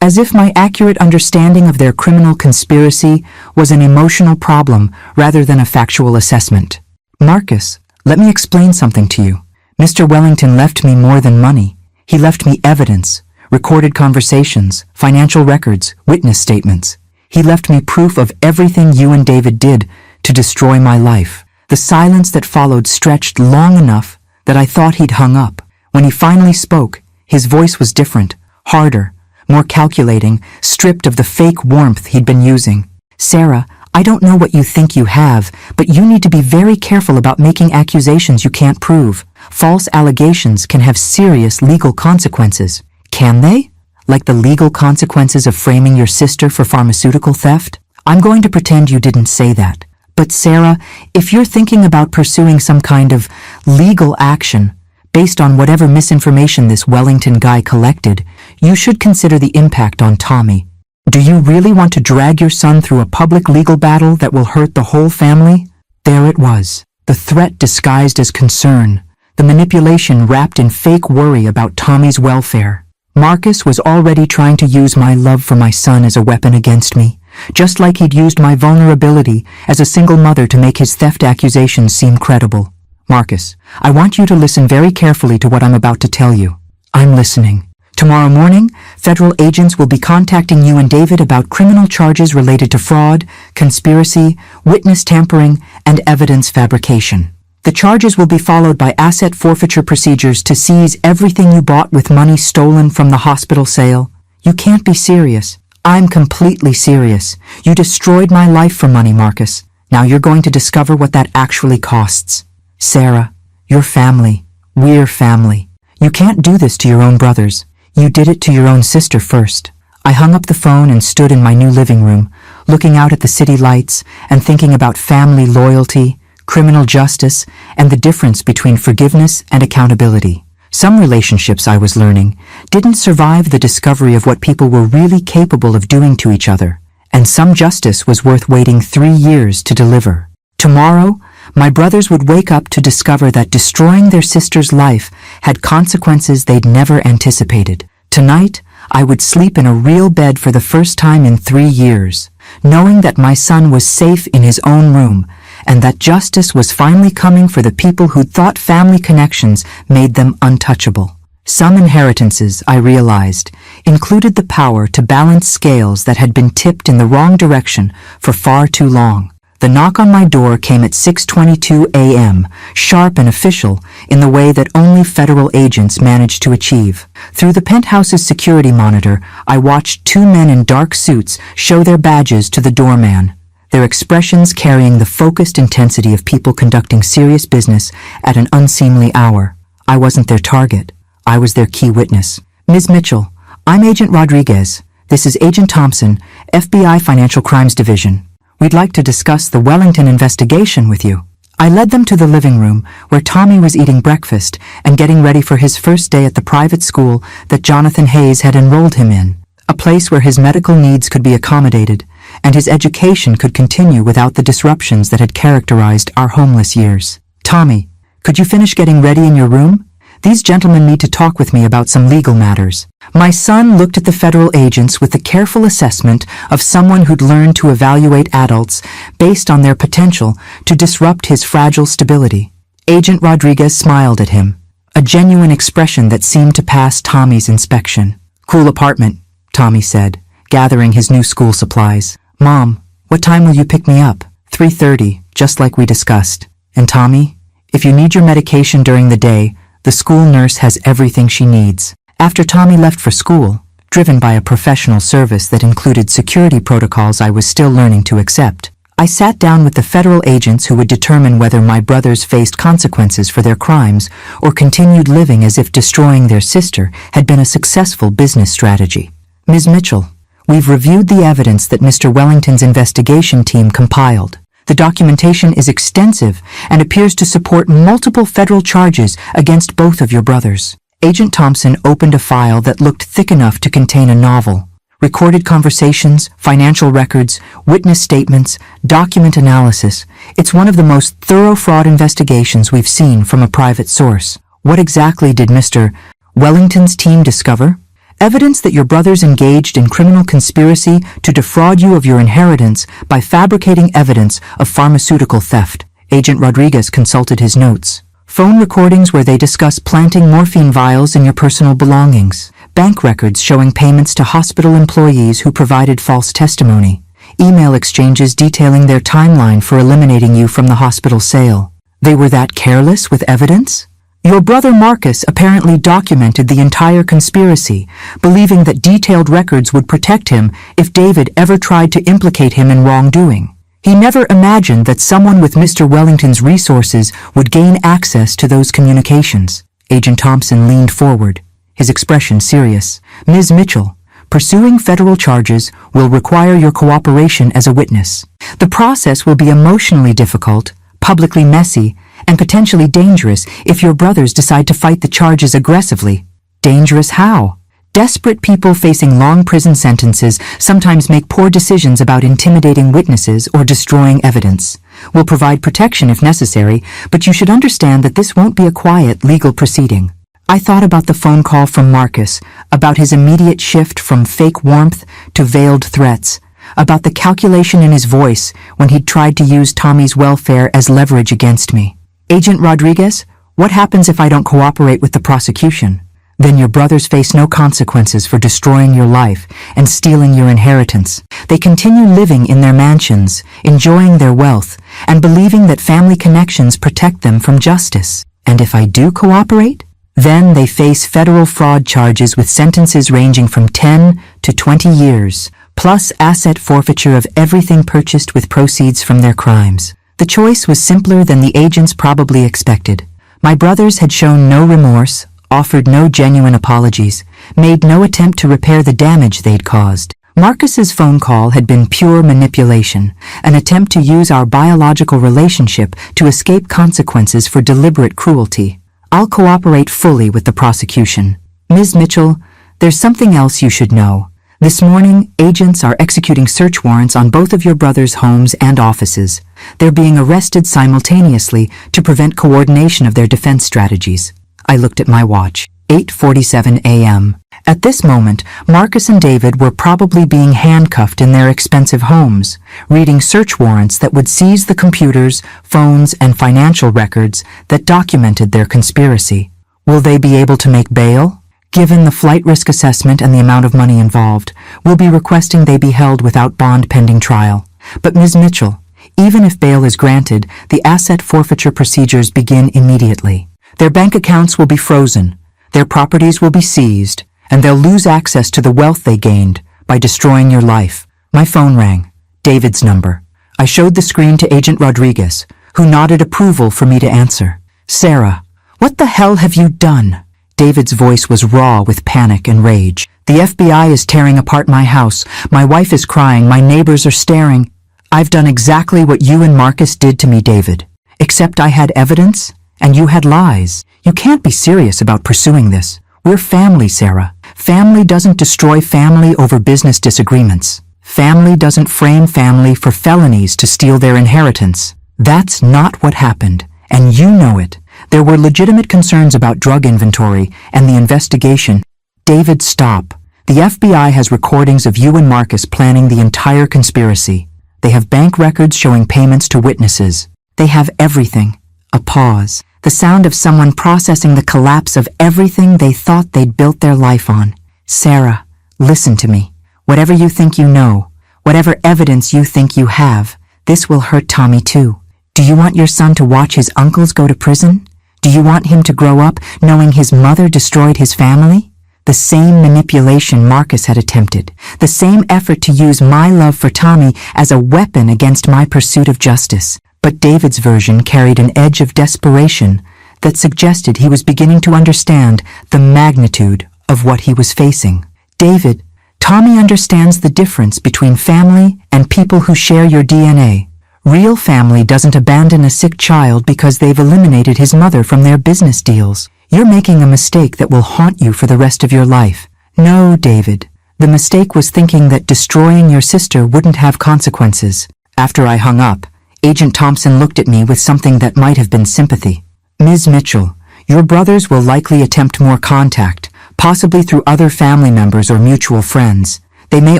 As if my accurate understanding of their criminal conspiracy was an emotional problem rather than a factual assessment. Marcus, let me explain something to you. Mr. Wellington left me more than money. He left me evidence, recorded conversations, financial records, witness statements. He left me proof of everything you and David did to destroy my life. The silence that followed stretched long enough that I thought he'd hung up. When he finally spoke, his voice was different, harder, more calculating, stripped of the fake warmth he'd been using. Sarah, I don't know what you think you have, but you need to be very careful about making accusations you can't prove. False allegations can have serious legal consequences. Can they? Like the legal consequences of framing your sister for pharmaceutical theft? I'm going to pretend you didn't say that. But Sarah, if you're thinking about pursuing some kind of legal action based on whatever misinformation this Wellington guy collected, you should consider the impact on Tommy. Do you really want to drag your son through a public legal battle that will hurt the whole family? There it was. The threat disguised as concern. The manipulation wrapped in fake worry about Tommy's welfare. Marcus was already trying to use my love for my son as a weapon against me, just like he'd used my vulnerability as a single mother to make his theft accusations seem credible. Marcus, I want you to listen very carefully to what I'm about to tell you. I'm listening. Tomorrow morning, federal agents will be contacting you and David about criminal charges related to fraud, conspiracy, witness tampering, and evidence fabrication. The charges will be followed by asset forfeiture procedures to seize everything you bought with money stolen from the hospital sale. You can't be serious. I'm completely serious. You destroyed my life for money, Marcus. Now you're going to discover what that actually costs. Sarah, your family. We're family. You can't do this to your own brothers. You did it to your own sister first. I hung up the phone and stood in my new living room, looking out at the city lights and thinking about family loyalty, criminal justice, and the difference between forgiveness and accountability. Some relationships, I was learning, didn't survive the discovery of what people were really capable of doing to each other, and some justice was worth waiting 3 years to deliver. Tomorrow, my brothers would wake up to discover that destroying their sister's life had consequences they'd never anticipated. Tonight, I would sleep in a real bed for the first time in 3 years, knowing that my son was safe in his own room, and that justice was finally coming for the people who thought family connections made them untouchable. Some inheritances, I realized, included the power to balance scales that had been tipped in the wrong direction for far too long. The knock on my door came at 6:22 a.m., sharp and official in the way that only federal agents managed to achieve. Through the penthouse's security monitor, I watched 2 men in dark suits show their badges to the doorman, their expressions carrying the focused intensity of people conducting serious business at an unseemly hour. I wasn't their target. I was their key witness. Ms. Mitchell, I'm Agent Rodriguez. This is Agent Thompson, FBI Financial Crimes Division. We'd like to discuss the Wellington investigation with you. I led them to the living room where Tommy was eating breakfast and getting ready for his first day at the private school that Jonathan Hayes had enrolled him in, a place where his medical needs could be accommodated and his education could continue without the disruptions that had characterized our homeless years. Tommy, could you finish getting ready in your room? These gentlemen need to talk with me about some legal matters. My son looked at the federal agents with the careful assessment of someone who'd learned to evaluate adults based on their potential to disrupt his fragile stability. Agent Rodriguez smiled at him, a genuine expression that seemed to pass Tommy's inspection. Cool apartment, Tommy said, gathering his new school supplies. Mom, what time will you pick me up? 3:30, just like we discussed. And Tommy, if you need your medication during the day, the school nurse has everything she needs. After Tommy left for school, driven by a professional service that included security protocols I was still learning to accept, I sat down with the federal agents who would determine whether my brothers faced consequences for their crimes or continued living as if destroying their sister had been a successful business strategy. Ms. Mitchell, we've reviewed the evidence that Mr. Wellington's investigation team compiled. The documentation is extensive and appears to support multiple federal charges against both of your brothers. Agent Thompson opened a file that looked thick enough to contain a novel. Recorded conversations, financial records, witness statements, document analysis. It's one of the most thorough fraud investigations we've seen from a private source. What exactly did Mr. Wellington's team discover? Evidence that your brothers engaged in criminal conspiracy to defraud you of your inheritance by fabricating evidence of pharmaceutical theft. Agent Rodriguez consulted his notes. Phone recordings where they discuss planting morphine vials in your personal belongings. Bank records showing payments to hospital employees who provided false testimony. Email exchanges detailing their timeline for eliminating you from the hospital sale. They were that careless with evidence? Your brother Marcus apparently documented the entire conspiracy, believing that detailed records would protect him if David ever tried to implicate him in wrongdoing. He never imagined that someone with Mr. Wellington's resources would gain access to those communications. Agent Thompson leaned forward, his expression serious. Ms. Mitchell, pursuing federal charges will require your cooperation as a witness. The process will be emotionally difficult, publicly messy, and potentially dangerous if your brothers decide to fight the charges aggressively. Dangerous how? Desperate people facing long prison sentences sometimes make poor decisions about intimidating witnesses or destroying evidence. We'll provide protection if necessary, but you should understand that this won't be a quiet legal proceeding. I thought about the phone call from Marcus, about his immediate shift from fake warmth to veiled threats, about the calculation in his voice when he'd tried to use Tommy's welfare as leverage against me. Agent Rodriguez, what happens if I don't cooperate with the prosecution? Then your brothers face no consequences for destroying your life and stealing your inheritance. They continue living in their mansions, enjoying their wealth, and believing that family connections protect them from justice. And if I do cooperate? Then they face federal fraud charges with sentences ranging from 10 to 20 years, plus asset forfeiture of everything purchased with proceeds from their crimes. The choice was simpler than the agents probably expected. My brothers had shown no remorse, offered no genuine apologies, made no attempt to repair the damage they'd caused. Marcus's phone call had been pure manipulation, an attempt to use our biological relationship to escape consequences for deliberate cruelty. I'll cooperate fully with the prosecution. Ms. Mitchell, there's something else you should know. This morning, agents are executing search warrants on both of your brothers' homes and offices. They're being arrested simultaneously to prevent coordination of their defense strategies. I looked at my watch. 8:47 a.m. At this moment, Marcus and David were probably being handcuffed in their expensive homes, reading search warrants that would seize the computers, phones, and financial records that documented their conspiracy. Will they be able to make bail? Given the flight risk assessment and the amount of money involved, we'll be requesting they be held without bond pending trial. But Ms. Mitchell, even if bail is granted, the asset forfeiture procedures begin immediately. Their bank accounts will be frozen, their properties will be seized, and they'll lose access to the wealth they gained by destroying your life. My phone rang. David's number. I showed the screen to Agent Rodriguez, who nodded approval for me to answer. Sarah, what the hell have you done? David's voice was raw with panic and rage. The FBI is tearing apart my house. My wife is crying. My neighbors are staring. I've done exactly what you and Marcus did to me, David. Except I had evidence, and you had lies. You can't be serious about pursuing this. We're family, Sarah. Family doesn't destroy family over business disagreements. Family doesn't frame family for felonies to steal their inheritance. That's not what happened, and you know it. There were legitimate concerns about drug inventory and the investigation. David, stop. The FBI has recordings of you and Marcus planning the entire conspiracy. They have bank records showing payments to witnesses. They have everything. A pause. The sound of someone processing the collapse of everything they thought they'd built their life on. Sarah, listen to me. Whatever you think you know, whatever evidence you think you have, this will hurt Tommy too. Do you want your son to watch his uncles go to prison? Do you want him to grow up knowing his mother destroyed his family? The same manipulation Marcus had attempted, the same effort to use my love for Tommy as a weapon against my pursuit of justice. But David's version carried an edge of desperation that suggested he was beginning to understand the magnitude of what he was facing. David, Tommy understands the difference between family and people who share your DNA. Real family doesn't abandon a sick child because they've eliminated his mother from their business deals. You're making a mistake that will haunt you for the rest of your life. No, David. The mistake was thinking that destroying your sister wouldn't have consequences. After I hung up, Agent Thompson looked at me with something that might have been sympathy. Ms. Mitchell, your brothers will likely attempt more contact, possibly through other family members or mutual friends. They may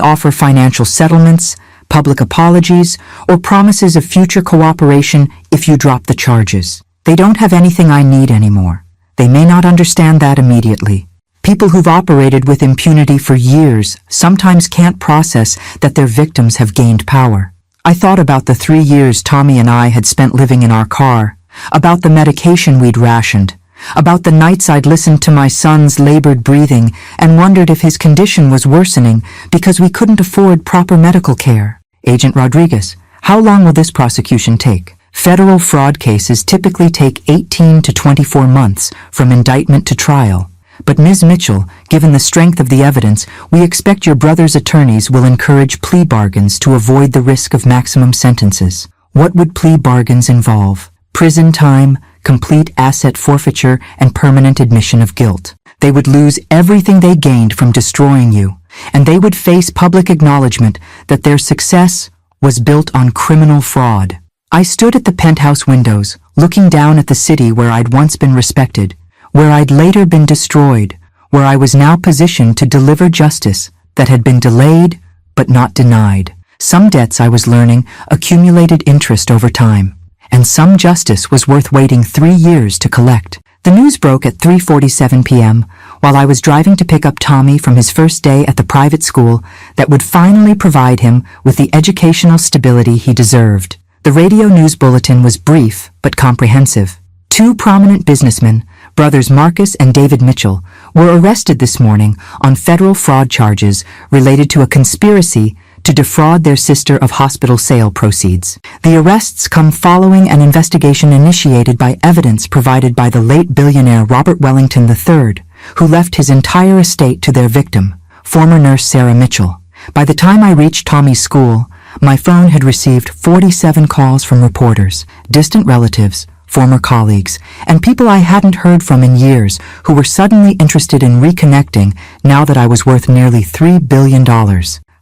offer financial settlements, public apologies, or promises of future cooperation if you drop the charges. They don't have anything I need anymore. They may not understand that immediately. People who've operated with impunity for years sometimes can't process that their victims have gained power. I thought about the 3 years Tommy and I had spent living in our car, about the medication we'd rationed, about the nights I'd listened to my son's labored breathing and wondered if his condition was worsening because we couldn't afford proper medical care. Agent Rodriguez, how long will this prosecution take? Federal fraud cases typically take 18 to 24 months from indictment to trial. But Ms. Mitchell, given the strength of the evidence, we expect your brother's attorneys will encourage plea bargains to avoid the risk of maximum sentences. What would plea bargains involve? Prison time, complete asset forfeiture, and permanent admission of guilt. They would lose everything they gained from destroying you, and they would face public acknowledgement that their success was built on criminal fraud. I stood at the penthouse windows, looking down at the city where I'd once been respected, where I'd later been destroyed, where I was now positioned to deliver justice that had been delayed but not denied. Some debts, I was learning, accumulated interest over time. and some justice was worth waiting 3 years to collect. The news broke at 3:47 p.m. while I was driving to pick up Tommy from his first day at the private school that would finally provide him with the educational stability he deserved. The radio news bulletin was brief but comprehensive. 2 prominent businessmen, brothers Marcus and David Mitchell, were arrested this morning on federal fraud charges related to a conspiracy to defraud their sister of hospital sale proceeds. The arrests come following an investigation initiated by evidence provided by the late billionaire Robert Wellington III, who left his entire estate to their victim, former nurse Sarah Mitchell. By the time I reached Tommy's school, my phone had received 47 calls from reporters, distant relatives, former colleagues, and people I hadn't heard from in years who were suddenly interested in reconnecting now that I was worth nearly $3 billion.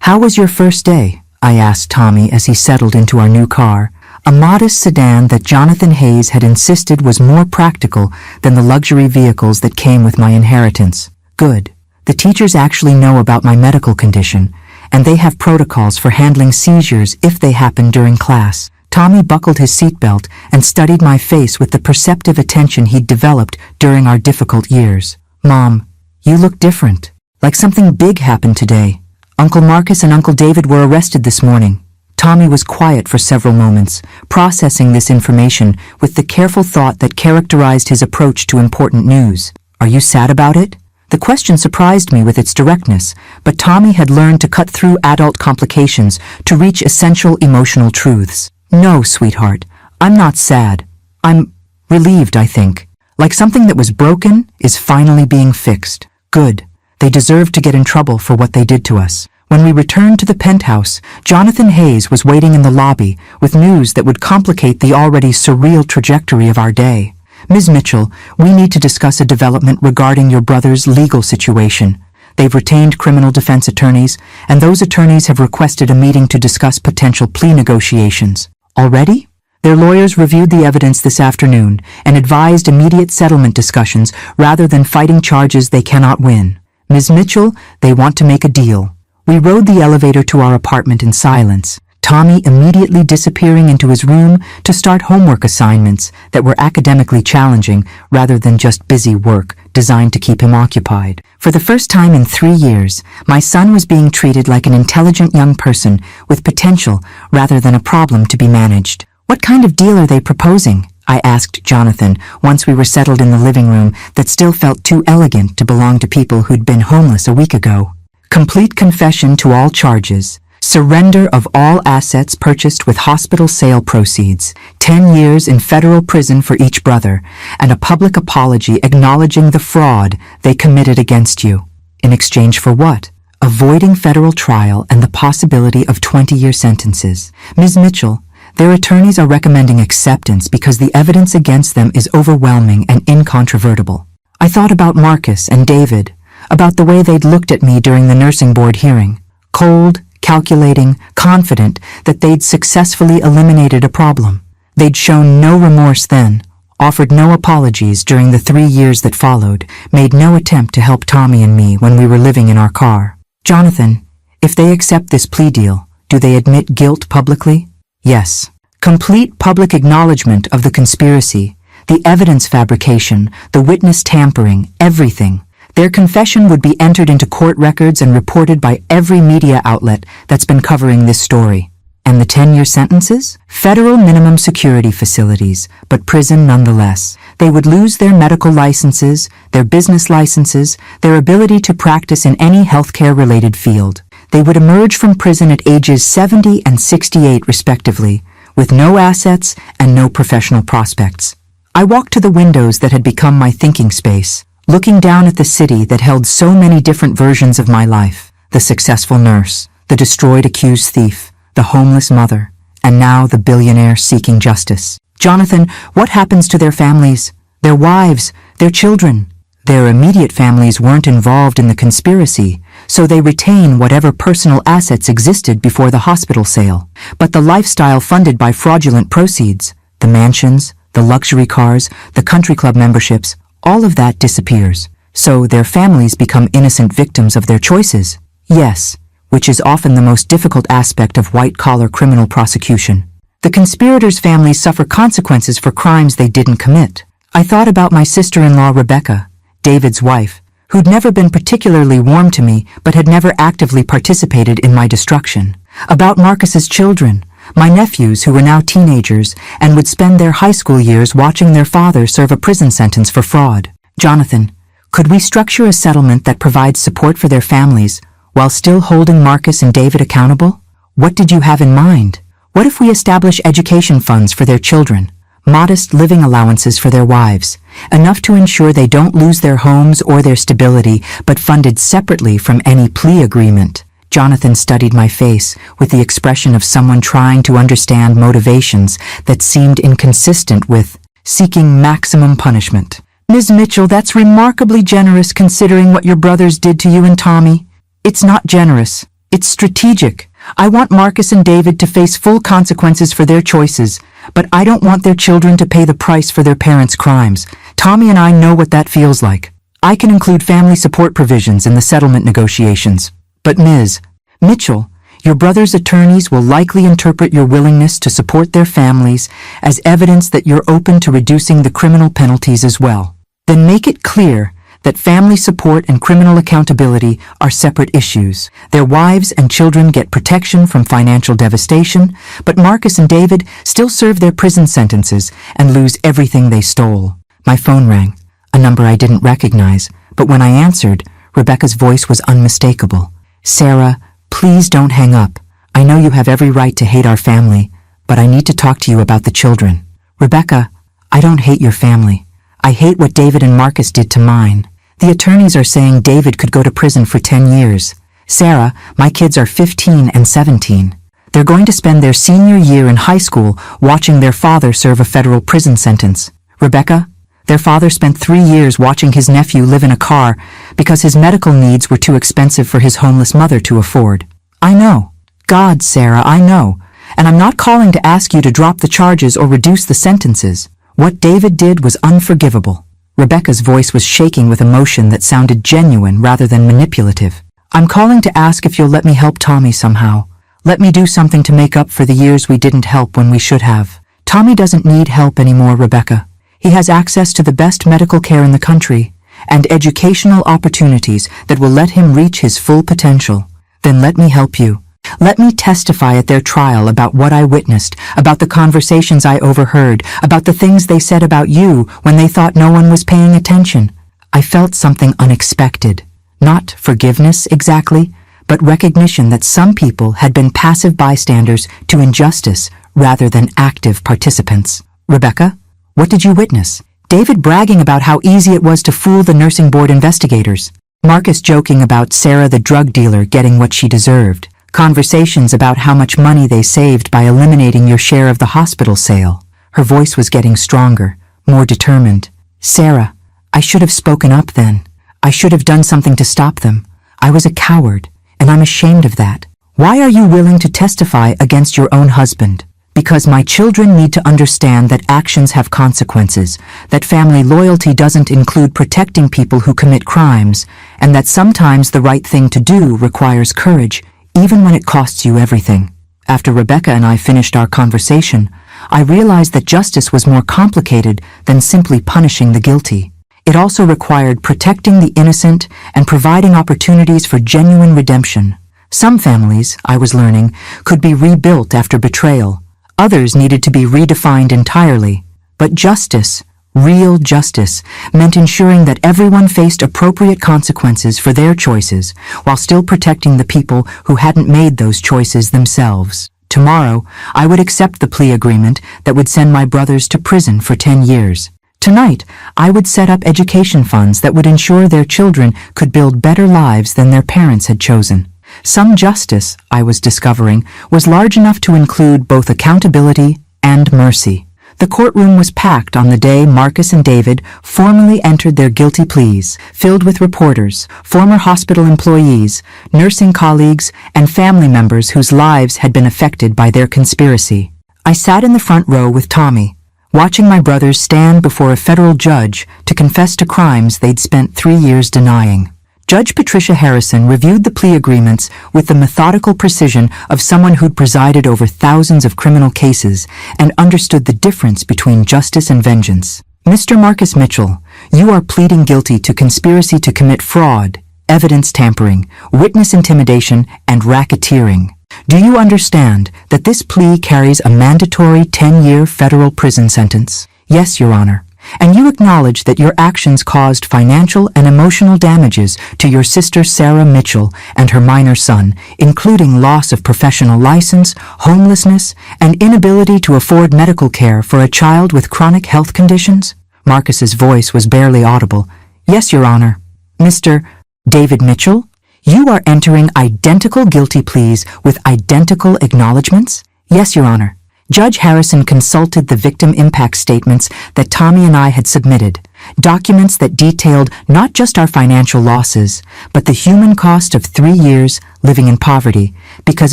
"How was your first day?" I asked Tommy as he settled into our new car, a modest sedan that Jonathan Hayes had insisted was more practical than the luxury vehicles that came with my inheritance. "Good. The teachers actually know about my medical condition, and they have protocols for handling seizures if they happen during class." Tommy buckled his seatbelt and studied my face with the perceptive attention he'd developed during our difficult years. "Mom, you look different. Like something big happened today. Uncle Marcus and Uncle David were arrested this morning." Tommy was quiet for several moments, processing this information with the careful thought that characterized his approach to important news. "Are you sad about it?" The question surprised me with its directness, but Tommy had learned to cut through adult complications to reach essential emotional truths. "No, sweetheart, I'm not sad. I'm relieved, I think. Like something that was broken is finally being fixed." "Good. They deserved to get in trouble for what they did to us." When we returned to the penthouse, Jonathan Hayes was waiting in the lobby with news that would complicate the already surreal trajectory of our day. "Ms. Mitchell, we need to discuss a development regarding your brother's legal situation. They've retained criminal defense attorneys, and those attorneys have requested a meeting to discuss potential plea negotiations." "Already?" Their lawyers reviewed the evidence this afternoon and advised immediate settlement discussions rather than fighting charges they cannot win. "Ms. Mitchell, they want to make a deal." We rode the elevator to our apartment in silence, Tommy immediately disappearing into his room to start homework assignments that were academically challenging rather than just busy work designed to keep him occupied. For the first time in 3 years, my son was being treated like an intelligent young person with potential rather than a problem to be managed. "What kind of deal are they proposing?" I asked Jonathan once we were settled in the living room that still felt too elegant to belong to people who'd been homeless a week ago. "Complete confession to all charges, surrender of all assets purchased with hospital sale proceeds, 10 years in federal prison for each brother, and a public apology acknowledging the fraud they committed against you." In exchange for what? Avoiding federal trial and the possibility of 20-year sentences. "Ms. Mitchell, their attorneys are recommending acceptance because the evidence against them is overwhelming and incontrovertible." I thought about Marcus and David, about the way they'd looked at me during the nursing board hearing. Cold, calculating, confident that they'd successfully eliminated a problem. They'd shown no remorse then, offered no apologies during the 3 years that followed, made no attempt to help Tommy and me when we were living in our car. "Jonathan, if they accept this plea deal, do they admit guilt publicly?" "Yes. Complete public acknowledgement of the conspiracy, the evidence fabrication, the witness tampering, everything. Their confession would be entered into court records and reported by every media outlet that's been covering this story." "And the 10-year sentences?" "Federal minimum security facilities, but prison nonetheless. They would lose their medical licenses, their business licenses, their ability to practice in any healthcare-related field. They would emerge from prison at ages 70 and 68 respectively, with no assets and no professional prospects." I walked to the windows that had become my thinking space, looking down at the city that held so many different versions of my life: the successful nurse, the destroyed accused thief, the homeless mother, and now the billionaire seeking justice. "Jonathan, what happens to their families, their wives, their children?" Their immediate families weren't involved in the conspiracy, so they retain whatever personal assets existed before the hospital sale. But the lifestyle funded by fraudulent proceeds, the mansions, the luxury cars, the country club memberships, all of that disappears. So their families become innocent victims of their choices. Yes, which is often the most difficult aspect of white-collar criminal prosecution. The conspirators' families suffer consequences for crimes they didn't commit. I thought about my sister-in-law Rebecca, David's wife, who'd never been particularly warm to me but had never actively participated in my destruction. About Marcus's children, my nephews who were now teenagers and would spend their high school years watching their father serve a prison sentence for fraud. Jonathan, could we structure a settlement that provides support for their families while still holding Marcus and David accountable? What did you have in mind? What if we establish education funds for their children, modest living allowances for their wives, enough to ensure they don't lose their homes or their stability, but funded separately from any plea agreement? Jonathan studied my face with the expression of someone trying to understand motivations that seemed inconsistent with seeking maximum punishment. Ms. Mitchell, that's remarkably generous considering what your brothers did to you and Tommy. It's not generous. It's strategic. I want Marcus and David to face full consequences for their choices, but I don't want their children to pay the price for their parents' crimes. Tommy and I know what that feels like. I can include family support provisions in the settlement negotiations. But Ms. Mitchell, your brother's attorneys will likely interpret your willingness to support their families as evidence that you're open to reducing the criminal penalties as well. Then make it clear that family support and criminal accountability are separate issues. Their wives and children get protection from financial devastation, but Marcus and David still serve their prison sentences and lose everything they stole. My phone rang, a number I didn't recognize, but when I answered, Rebecca's voice was unmistakable. Sarah, please don't hang up. I know you have every right to hate our family, but I need to talk to you about the children. Rebecca, I don't hate your family. I hate what David and Marcus did to mine. The attorneys are saying David could go to prison for 10 years. Sarah, my kids are 15 and 17. They're going to spend their senior year in high school watching their father serve a federal prison sentence. Rebecca, their father spent 3 years watching his nephew live in a car because his medical needs were too expensive for his homeless mother to afford. I know. God, Sarah, I know. And I'm not calling to ask you to drop the charges or reduce the sentences. What David did was unforgivable. Rebecca's voice was shaking with emotion that sounded genuine rather than manipulative. I'm calling to ask if you'll let me help Tommy somehow. Let me do something to make up for the years we didn't help when we should have. Tommy doesn't need help anymore, Rebecca. He has access to the best medical care in the country and educational opportunities that will let him reach his full potential. Then let me help you. Let me testify at their trial about what I witnessed, about the conversations I overheard, about the things they said about you when they thought no one was paying attention. I felt something unexpected. Not forgiveness exactly, but recognition that some people had been passive bystanders to injustice rather than active participants. Rebecca, what did you witness? David bragging about how easy it was to fool the nursing board investigators. Marcus joking about Sarah the drug dealer getting what she deserved. Conversations about how much money they saved by eliminating your share of the hospital sale. Her voice was getting stronger, more determined. Sarah, I should have spoken up then. I should have done something to stop them. I was a coward, and I'm ashamed of that. Why are you willing to testify against your own husband? Because my children need to understand that actions have consequences, that family loyalty doesn't include protecting people who commit crimes, and that sometimes the right thing to do requires courage, even when it costs you everything. After Rebecca and I finished our conversation, I realized that justice was more complicated than simply punishing the guilty. It also required protecting the innocent and providing opportunities for genuine redemption. Some families, I was learning, could be rebuilt after betrayal. Others needed to be redefined entirely. But justice, real justice, meant ensuring that everyone faced appropriate consequences for their choices while still protecting the people who hadn't made those choices themselves. Tomorrow, I would accept the plea agreement that would send my brothers to prison for 10 years. Tonight, I would set up education funds that would ensure their children could build better lives than their parents had chosen. Some justice, I was discovering, was large enough to include both accountability and mercy. The courtroom was packed on the day Marcus and David formally entered their guilty pleas, filled with reporters, former hospital employees, nursing colleagues, and family members whose lives had been affected by their conspiracy. I sat in the front row with Tommy, watching my brothers stand before a federal judge to confess to crimes they'd spent 3 years denying. Judge Patricia Harrison reviewed the plea agreements with the methodical precision of someone who'd presided over thousands of criminal cases and understood the difference between justice and vengeance. Mr. Marcus Mitchell, you are pleading guilty to conspiracy to commit fraud, evidence tampering, witness intimidation, and racketeering. Do you understand that this plea carries a mandatory 10-year federal prison sentence? Yes, Your Honor. And you acknowledge that your actions caused financial and emotional damages to your sister Sarah Mitchell and her minor son, including loss of professional license, homelessness, and inability to afford medical care for a child with chronic health conditions? Marcus's voice was barely audible. Yes, Your Honor. Mr. David Mitchell, you are entering identical guilty pleas with identical acknowledgments? Yes, Your Honor. Judge Harrison consulted the victim impact statements that Tommy and I had submitted, documents that detailed not just our financial losses, but the human cost of 3 years living in poverty because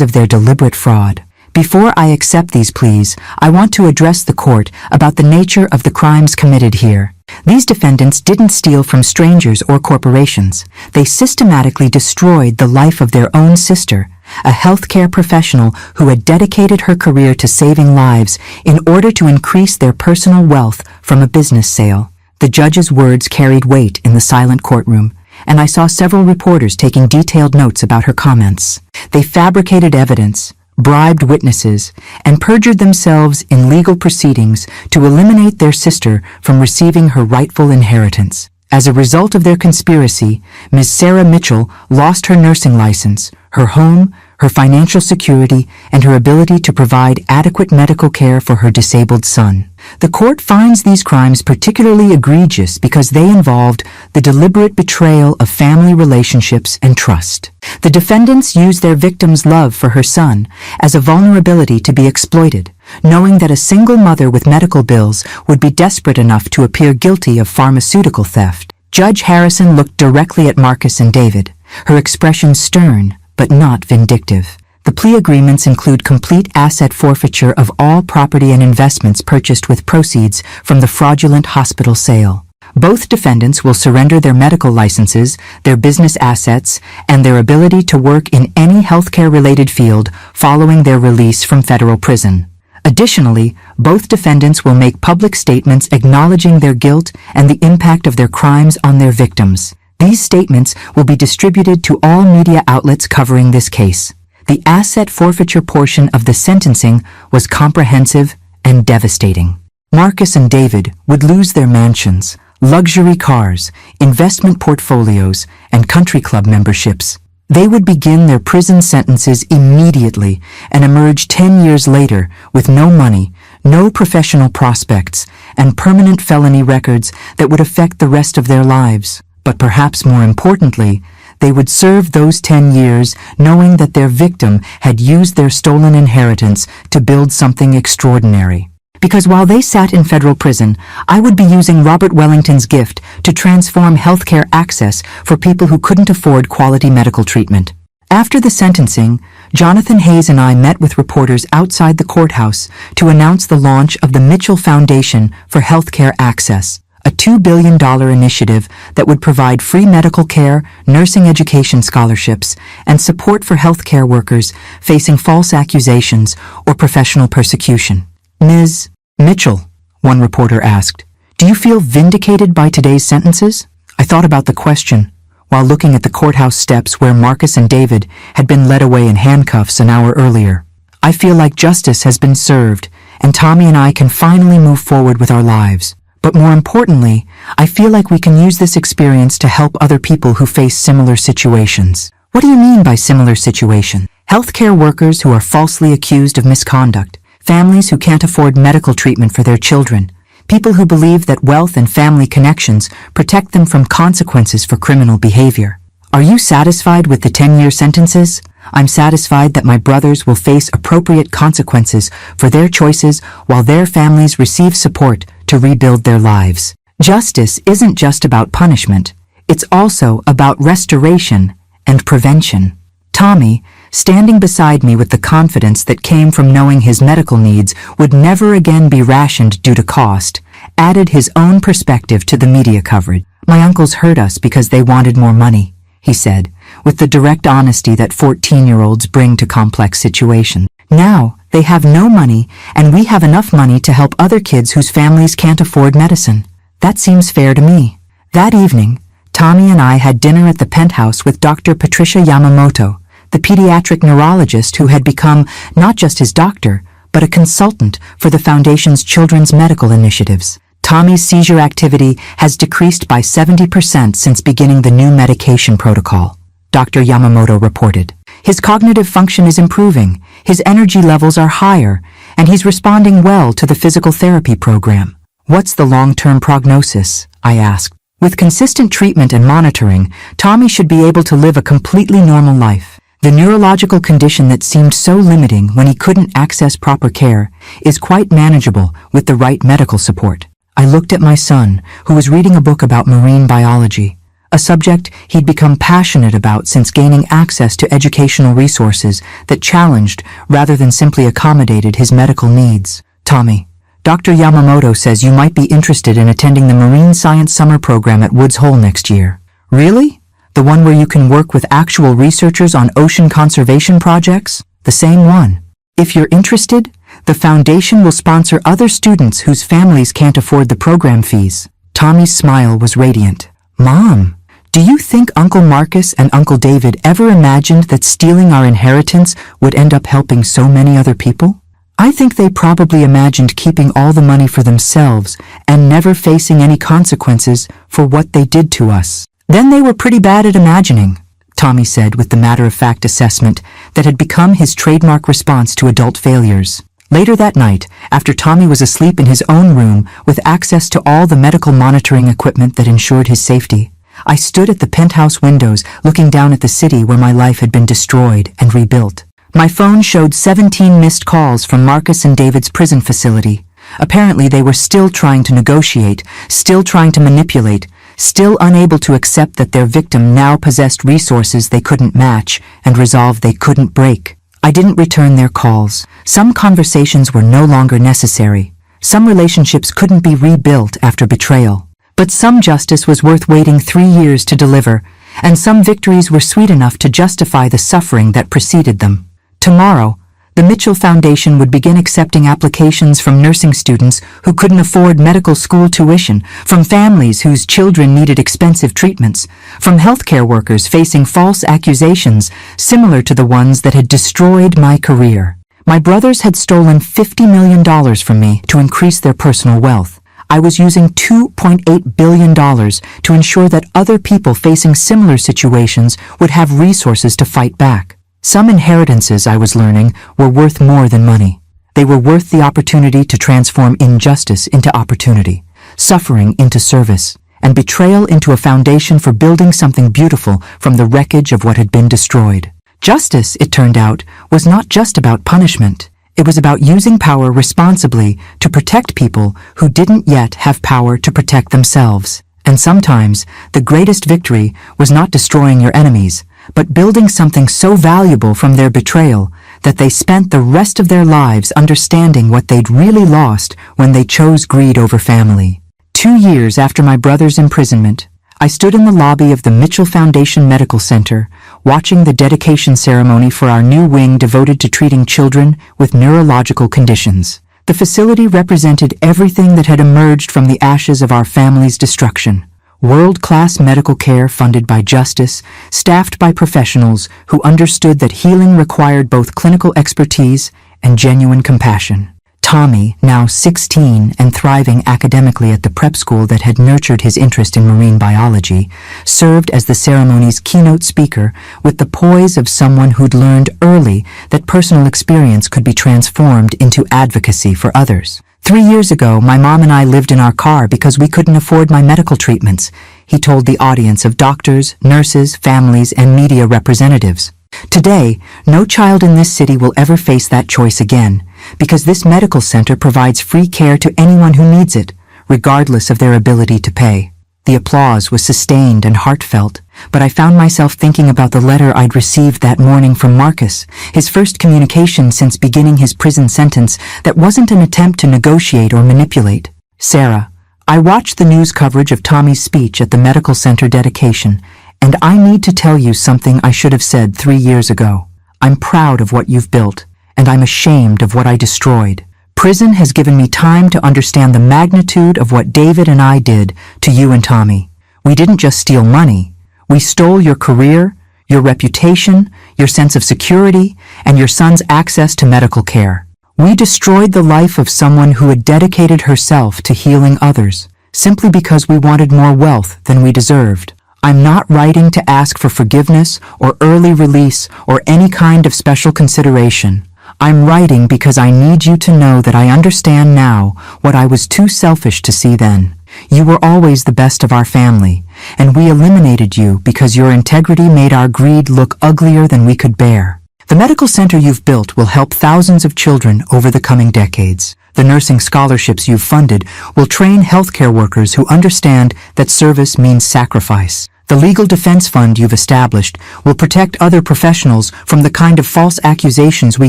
of their deliberate fraud. Before I accept these pleas, I want to address the court about the nature of the crimes committed here. These defendants didn't steal from strangers or corporations. They systematically destroyed the life of their own sister, a healthcare professional who had dedicated her career to saving lives in order to increase their personal wealth from a business sale. The judge's words carried weight in the silent courtroom, and I saw several reporters taking detailed notes about her comments. They fabricated evidence, bribed witnesses, and perjured themselves in legal proceedings to eliminate their sister from receiving her rightful inheritance. As a result of their conspiracy, Ms. Sarah Mitchell lost her nursing license, her home, her financial security, and her ability to provide adequate medical care for her disabled son. The court finds these crimes particularly egregious because they involved the deliberate betrayal of family relationships and trust. The defendants used their victim's love for her son as a vulnerability to be exploited, knowing that a single mother with medical bills would be desperate enough to appear guilty of pharmaceutical theft. Judge Harrison looked directly at Marcus and David, her expression stern but not vindictive. The plea agreements include complete asset forfeiture of all property and investments purchased with proceeds from the fraudulent hospital sale. Both defendants will surrender their medical licenses, their business assets, and their ability to work in any healthcare-related field following their release from federal prison. Additionally, both defendants will make public statements acknowledging their guilt and the impact of their crimes on their victims. These statements will be distributed to all media outlets covering this case. The asset forfeiture portion of the sentencing was comprehensive and devastating. Marcus and David would lose their mansions, luxury cars, investment portfolios, and country club memberships. They would begin their prison sentences immediately and emerge 10 years later with no money, no professional prospects, and permanent felony records that would affect the rest of their lives. But perhaps more importantly, they would serve those 10 years knowing that their victim had used their stolen inheritance to build something extraordinary. Because while they sat in federal prison, I would be using Robert Wellington's gift to transform healthcare access for people who couldn't afford quality medical treatment. After the sentencing, Jonathan Hayes and I met with reporters outside the courthouse to announce the launch of the Mitchell Foundation for Healthcare Access, a $2 billion initiative that would provide free medical care, nursing education scholarships, and support for healthcare workers facing false accusations or professional persecution. Ms. Mitchell, one reporter asked, do you feel vindicated by today's sentences? I thought about the question while looking at the courthouse steps where Marcus and David had been led away in handcuffs an hour earlier. I feel like justice has been served, and Tommy and I can finally move forward with our lives. But more importantly, I feel like we can use this experience to help other people who face similar situations. What do you mean by similar situation? Healthcare workers who are falsely accused of misconduct, families who can't afford medical treatment for their children, people who believe that wealth and family connections protect them from consequences for criminal behavior. Are you satisfied with the 10-year sentences? I'm satisfied that my brothers will face appropriate consequences for their choices while their families receive support to rebuild their lives. Justice isn't just about punishment. It's also about restoration and prevention. Tommy, standing beside me with the confidence that came from knowing his medical needs would never again be rationed due to cost, added his own perspective to the media coverage. My uncles hurt us because they wanted more money. he said, with the direct honesty that 14-year-olds bring to complex situations. Now, they have no money, and we have enough money to help other kids whose families can't afford medicine. That seems fair to me. That evening, Tommy and I had dinner at the penthouse with Dr. Patricia Yamamoto, the pediatric neurologist who had become not just his doctor, but a consultant for the Foundation's children's medical initiatives. Tommy's seizure activity has decreased by 70% since beginning the new medication protocol, Dr. Yamamoto reported. His cognitive function is improving, his energy levels are higher, and he's responding well to the physical therapy program. What's the long-term prognosis? I asked. With consistent treatment and monitoring, Tommy should be able to live a completely normal life. The neurological condition that seemed so limiting when he couldn't access proper care is quite manageable with the right medical support. I looked at my son, who was reading a book about marine biology, a subject he'd become passionate about since gaining access to educational resources that challenged rather than simply accommodated his medical needs. Tommy, Dr. Yamamoto says you might be interested in attending the Marine Science Summer Program at Woods Hole next year. Really? The one where you can work with actual researchers on ocean conservation projects? The same one. If you're interested, the Foundation will sponsor other students whose families can't afford the program fees. Tommy's smile was radiant. Mom, do you think Uncle Marcus and Uncle David ever imagined that stealing our inheritance would end up helping so many other people? I think they probably imagined keeping all the money for themselves and never facing any consequences for what they did to us. Then they were pretty bad at imagining, Tommy said with the matter-of-fact assessment that had become his trademark response to adult failures. Later that night, after Tommy was asleep in his own room with access to all the medical monitoring equipment that ensured his safety, I stood at the penthouse windows looking down at the city where my life had been destroyed and rebuilt. My phone showed 17 missed calls from Marcus and David's prison facility. Apparently they were still trying to negotiate, still trying to manipulate, still unable to accept that their victim now possessed resources they couldn't match and resolve they couldn't break. I didn't return their calls. Some conversations were no longer necessary. Some relationships couldn't be rebuilt after betrayal. But some justice was worth waiting 3 years to deliver, and some victories were sweet enough to justify the suffering that preceded them. Tomorrow, the Mitchell Foundation would begin accepting applications from nursing students who couldn't afford medical school tuition, from families whose children needed expensive treatments, from healthcare workers facing false accusations similar to the ones that had destroyed my career. My brothers had stolen $50 million from me to increase their personal wealth. I was using $2.8 billion to ensure that other people facing similar situations would have resources to fight back. Some inheritances, I was learning, were worth more than money. They were worth the opportunity to transform injustice into opportunity, suffering into service, and betrayal into a foundation for building something beautiful from the wreckage of what had been destroyed. Justice, it turned out, was not just about punishment. It was about using power responsibly to protect people who didn't yet have power to protect themselves. And sometimes, the greatest victory was not destroying your enemies, but building something so valuable from their betrayal that they spent the rest of their lives understanding what they'd really lost when they chose greed over family. 2 years after my brother's imprisonment, I stood in the lobby of the Mitchell Foundation Medical Center, watching the dedication ceremony for our new wing devoted to treating children with neurological conditions. The facility represented everything that had emerged from the ashes of our family's destruction. World-class medical care funded by justice, staffed by professionals who understood that healing required both clinical expertise and genuine compassion. Tommy, now 16 and thriving academically at the prep school that had nurtured his interest in marine biology, served as the ceremony's keynote speaker with the poise of someone who'd learned early that personal experience could be transformed into advocacy for others. 3 years ago, my mom and I lived in our car because we couldn't afford my medical treatments, he told the audience of doctors, nurses, families, and media representatives. Today, no child in this city will ever face that choice again, because this medical center provides free care to anyone who needs it, regardless of their ability to pay. The applause was sustained and heartfelt, but I found myself thinking about the letter I'd received that morning from Marcus, his first communication since beginning his prison sentence that wasn't an attempt to negotiate or manipulate. Sarah, I watched the news coverage of Tommy's speech at the medical center dedication, And I need to tell you something I should have said 3 years ago. I'm proud of what you've built, and I'm ashamed of what I destroyed. Prison has given me time to understand the magnitude of what David and I did to you and Tommy. We didn't just steal money. We stole your career, your reputation, your sense of security, and your son's access to medical care. We destroyed the life of someone who had dedicated herself to healing others, simply because we wanted more wealth than we deserved. I'm not writing to ask for forgiveness or early release or any kind of special consideration. I'm writing because I need you to know that I understand now what I was too selfish to see then. You were always the best of our family, and we eliminated you because your integrity made our greed look uglier than we could bear. The medical center you've built will help thousands of children over the coming decades. The nursing scholarships you've funded will train healthcare workers who understand that service means sacrifice. The legal defense fund you've established will protect other professionals from the kind of false accusations we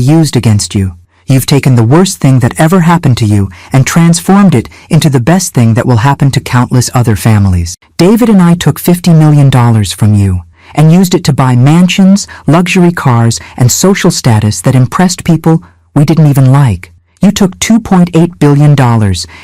used against you. You've taken the worst thing that ever happened to you and transformed it into the best thing that will happen to countless other families. David and I took $50 million from you and used it to buy mansions, luxury cars, and social status that impressed people we didn't even like. You took $2.8 billion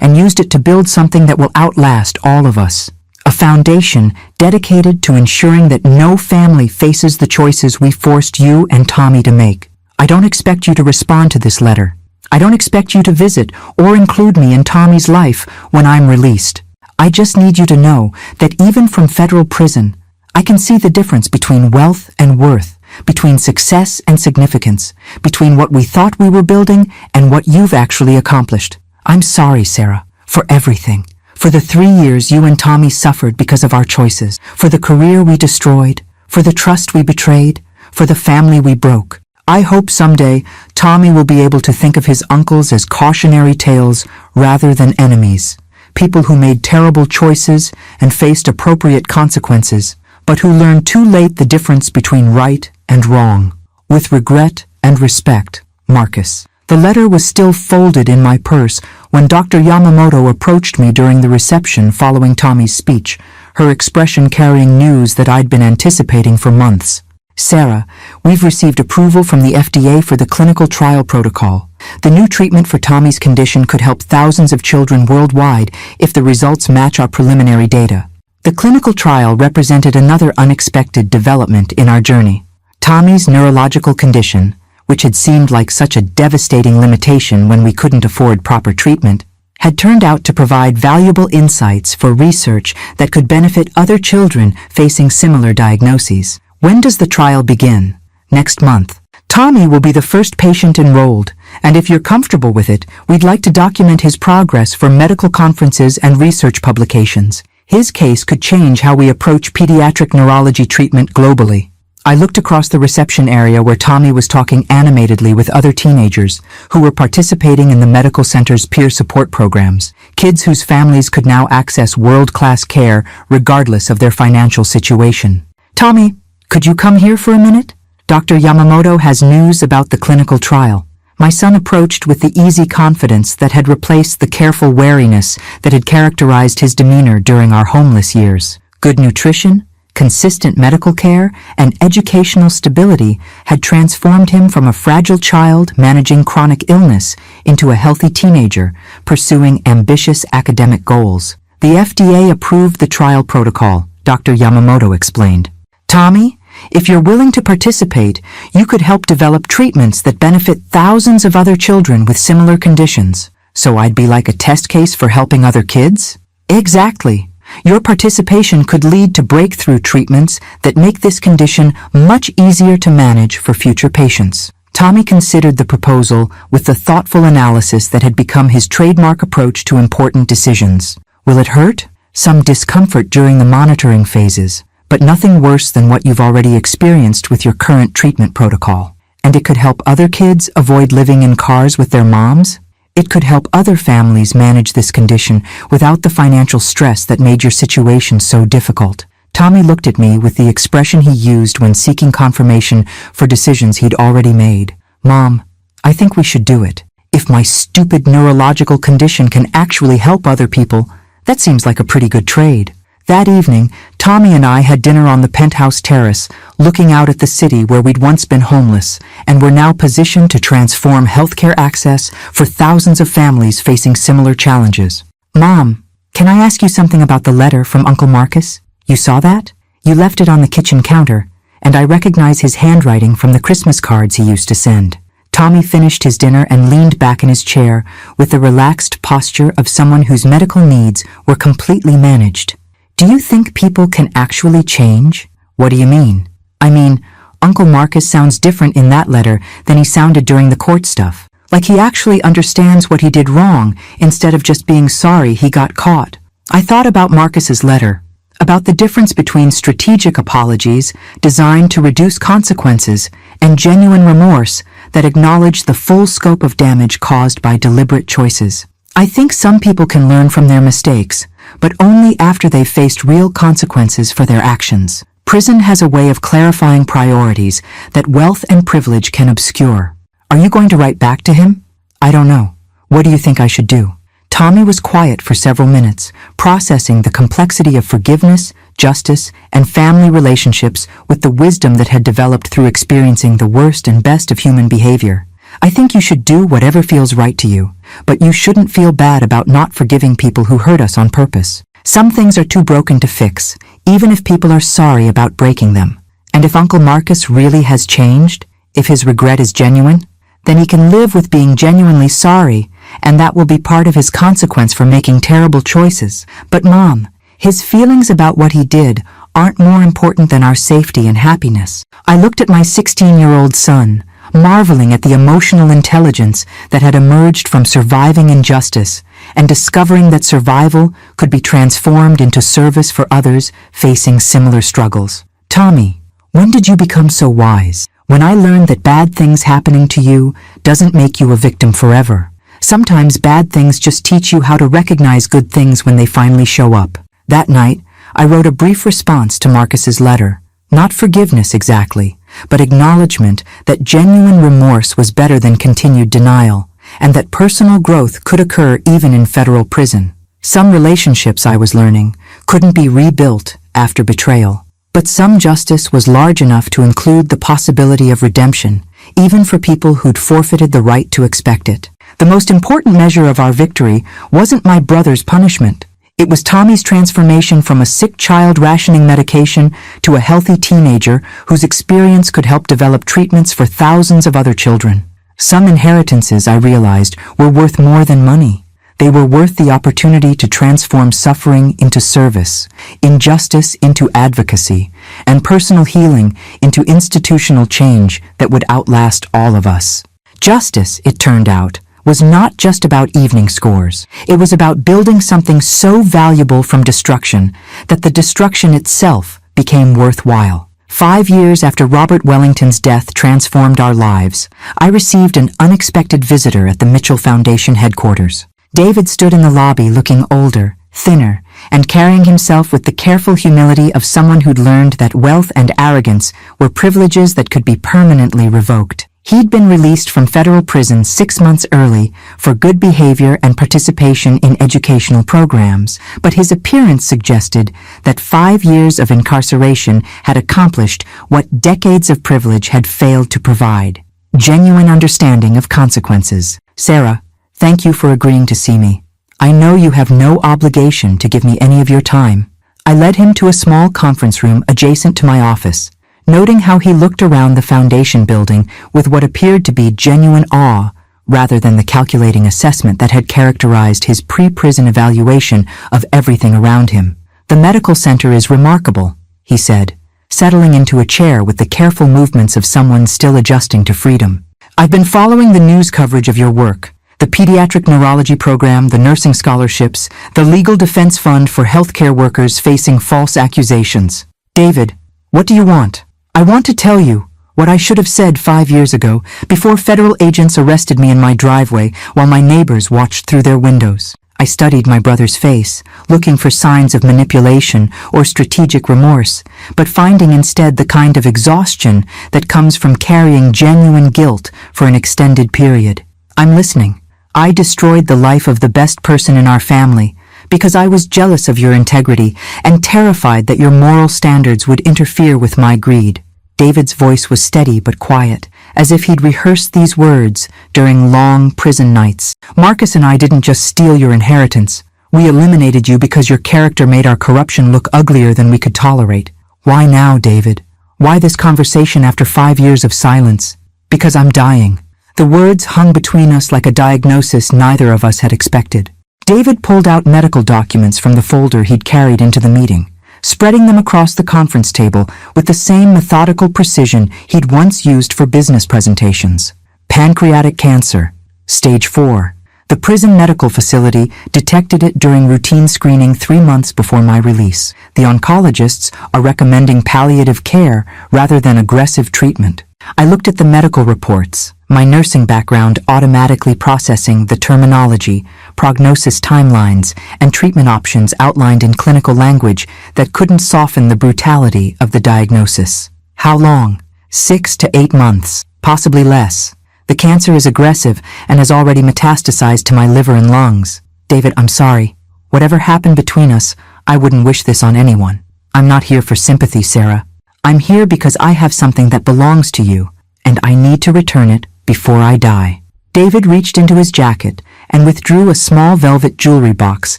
and used it to build something that will outlast all of us. A foundation dedicated to ensuring that no family faces the choices we forced you and Tommy to make. I don't expect you to respond to this letter. I don't expect you to visit or include me in Tommy's life when I'm released. I just need you to know that even from federal prison, I can see the difference between wealth and worth, between success and significance, between what we thought we were building and what you've actually accomplished. I'm sorry, Sarah, for everything. For the 3 years you and Tommy suffered because of our choices, for the career we destroyed, for the trust we betrayed, for the family we broke. I hope someday Tommy will be able to think of his uncles as cautionary tales rather than enemies, people who made terrible choices and faced appropriate consequences, but who learned too late the difference between right and wrong. With regret and respect, Marcus. The letter was still folded in my purse when Dr. Yamamoto approached me during the reception following Tommy's speech, her expression carrying news that I'd been anticipating for months. Sarah, we've received approval from the FDA for the clinical trial protocol. The new treatment for Tommy's condition could help thousands of children worldwide if the results match our preliminary data. The clinical trial represented another unexpected development in our journey. Tommy's neurological condition, which had seemed like such a devastating limitation when we couldn't afford proper treatment, had turned out to provide valuable insights for research that could benefit other children facing similar diagnoses. When does the trial begin? Next month. Tommy will be the first patient enrolled, and if you're comfortable with it, we'd like to document his progress for medical conferences and research publications. His case could change how we approach pediatric neurology treatment globally. I looked across the reception area where Tommy was talking animatedly with other teenagers who were participating in the medical center's peer support programs, kids whose families could now access world-class care regardless of their financial situation. Tommy, could you come here for a minute? Dr. Yamamoto has news about the clinical trial. My son approached with the easy confidence that had replaced the careful wariness that had characterized his demeanor during our homeless years. Good nutrition, consistent medical care, and educational stability had transformed him from a fragile child managing chronic illness into a healthy teenager pursuing ambitious academic goals. The FDA approved the trial protocol, Dr. Yamamoto explained. Tommy, if you're willing to participate, you could help develop treatments that benefit thousands of other children with similar conditions. So I'd be like a test case for helping other kids? Exactly. Your participation could lead to breakthrough treatments that make this condition much easier to manage for future patients. Tommy considered the proposal with the thoughtful analysis that had become his trademark approach to important decisions. Will it hurt? Some discomfort during the monitoring phases, but nothing worse than what you've already experienced with your current treatment protocol. And it could help other kids avoid living in cars with their moms? It could help other families manage this condition without the financial stress that made your situation so difficult. Tommy looked at me with the expression he used when seeking confirmation for decisions he'd already made. Mom, I think we should do it. If my stupid neurological condition can actually help other people, that seems like a pretty good trade. That evening, Tommy and I had dinner on the penthouse terrace, looking out at the city where we'd once been homeless and were now positioned to transform healthcare access for thousands of families facing similar challenges. Mom, can I ask you something about the letter from Uncle Marcus? You saw that? You left it on the kitchen counter, and I recognize his handwriting from the Christmas cards he used to send. Tommy finished his dinner and leaned back in his chair with the relaxed posture of someone whose medical needs were completely managed. Do you think people can actually change? What do you mean? I mean, Uncle Marcus sounds different in that letter than he sounded during the court stuff. Like he actually understands what he did wrong instead of just being sorry he got caught. I thought about Marcus's letter, about the difference between strategic apologies designed to reduce consequences and genuine remorse that acknowledge the full scope of damage caused by deliberate choices. I think some people can learn from their mistakes, but only after they've faced real consequences for their actions. Prison has a way of clarifying priorities that wealth and privilege can obscure. Are you going to write back to him? I don't know. What do you think I should do? Tommy was quiet for several minutes, processing the complexity of forgiveness, justice, and family relationships with the wisdom that had developed through experiencing the worst and best of human behavior. I think you should do whatever feels right to you, but you shouldn't feel bad about not forgiving people who hurt us on purpose. Some things are too broken to fix, even if people are sorry about breaking them. And if Uncle Marcus really has changed, if his regret is genuine, then he can live with being genuinely sorry, and that will be part of his consequence for making terrible choices. But Mom, his feelings about what he did aren't more important than our safety and happiness. I looked at my 16-year-old son, marveling at the emotional intelligence that had emerged from surviving injustice and discovering that survival could be transformed into service for others facing similar struggles. Tommy, when did you become so wise? When I learned that bad things happening to you doesn't make you a victim forever. Sometimes bad things just teach you how to recognize good things when they finally show up. That night, I wrote a brief response to Marcus's letter. Not forgiveness exactly, but acknowledgement that genuine remorse was better than continued denial, and that personal growth could occur even in federal prison. Some relationships, I was learning, couldn't be rebuilt after betrayal. But some justice was large enough to include the possibility of redemption, even for people who'd forfeited the right to expect it. The most important measure of our victory wasn't my brother's punishment. It was Tommy's transformation from a sick child rationing medication to a healthy teenager whose experience could help develop treatments for thousands of other children. Some inheritances, I realized, were worth more than money. They were worth the opportunity to transform suffering into service, injustice into advocacy, and personal healing into institutional change that would outlast all of us. Justice, it turned out, was not just about evening scores. It was about building something so valuable from destruction that the destruction itself became worthwhile. 5 years after Robert Wellington's death transformed our lives, I received an unexpected visitor at the Mitchell Foundation headquarters. David stood in the lobby looking older, thinner, and carrying himself with the careful humility of someone who'd learned that wealth and arrogance were privileges that could be permanently revoked. He'd been released from federal prison 6 months early for good behavior and participation in educational programs, but his appearance suggested that 5 years of incarceration had accomplished what decades of privilege had failed to provide: genuine understanding of consequences. Sarah, thank you for agreeing to see me. I know you have no obligation to give me any of your time. I led him to a small conference room adjacent to my office, noting how he looked around the foundation building with what appeared to be genuine awe rather than the calculating assessment that had characterized his pre-prison evaluation of everything around him. The medical center is remarkable, he said, settling into a chair with the careful movements of someone still adjusting to freedom. I've been following the news coverage of your work. The pediatric neurology program, the nursing scholarships, the legal defense fund for healthcare workers facing false accusations. David, what do you want? I want to tell you what I should have said 5 years ago before federal agents arrested me in my driveway while my neighbors watched through their windows. I studied my brother's face, looking for signs of manipulation or strategic remorse, but finding instead the kind of exhaustion that comes from carrying genuine guilt for an extended period. I'm listening. I destroyed the life of the best person in our family Because I was jealous of your integrity and terrified that your moral standards would interfere with my greed. David's voice was steady but quiet, as if he'd rehearsed these words during long prison nights. Marcus and I didn't just steal your inheritance. We eliminated you because your character made our corruption look uglier than we could tolerate. Why now, David? Why this conversation after 5 years of silence? Because I'm dying. The words hung between us like a diagnosis neither of us had expected. David pulled out medical documents from the folder he'd carried into the meeting, spreading them across the conference table with the same methodical precision he'd once used for business presentations. Pancreatic cancer, stage 4. The prison medical facility detected it during routine screening 3 months before my release. The oncologists are recommending palliative care rather than aggressive treatment. I looked at the medical reports, my nursing background automatically processing the terminology, prognosis timelines, and treatment options outlined in clinical language that couldn't soften the brutality of the diagnosis. How long? 6 to 8 months, possibly less. The cancer is aggressive and has already metastasized to my liver and lungs. David, I'm sorry. Whatever happened between us, I wouldn't wish this on anyone. I'm not here for sympathy, Sarah. I'm here because I have something that belongs to you, and I need to return it before I die. David reached into his jacket and withdrew a small velvet jewelry box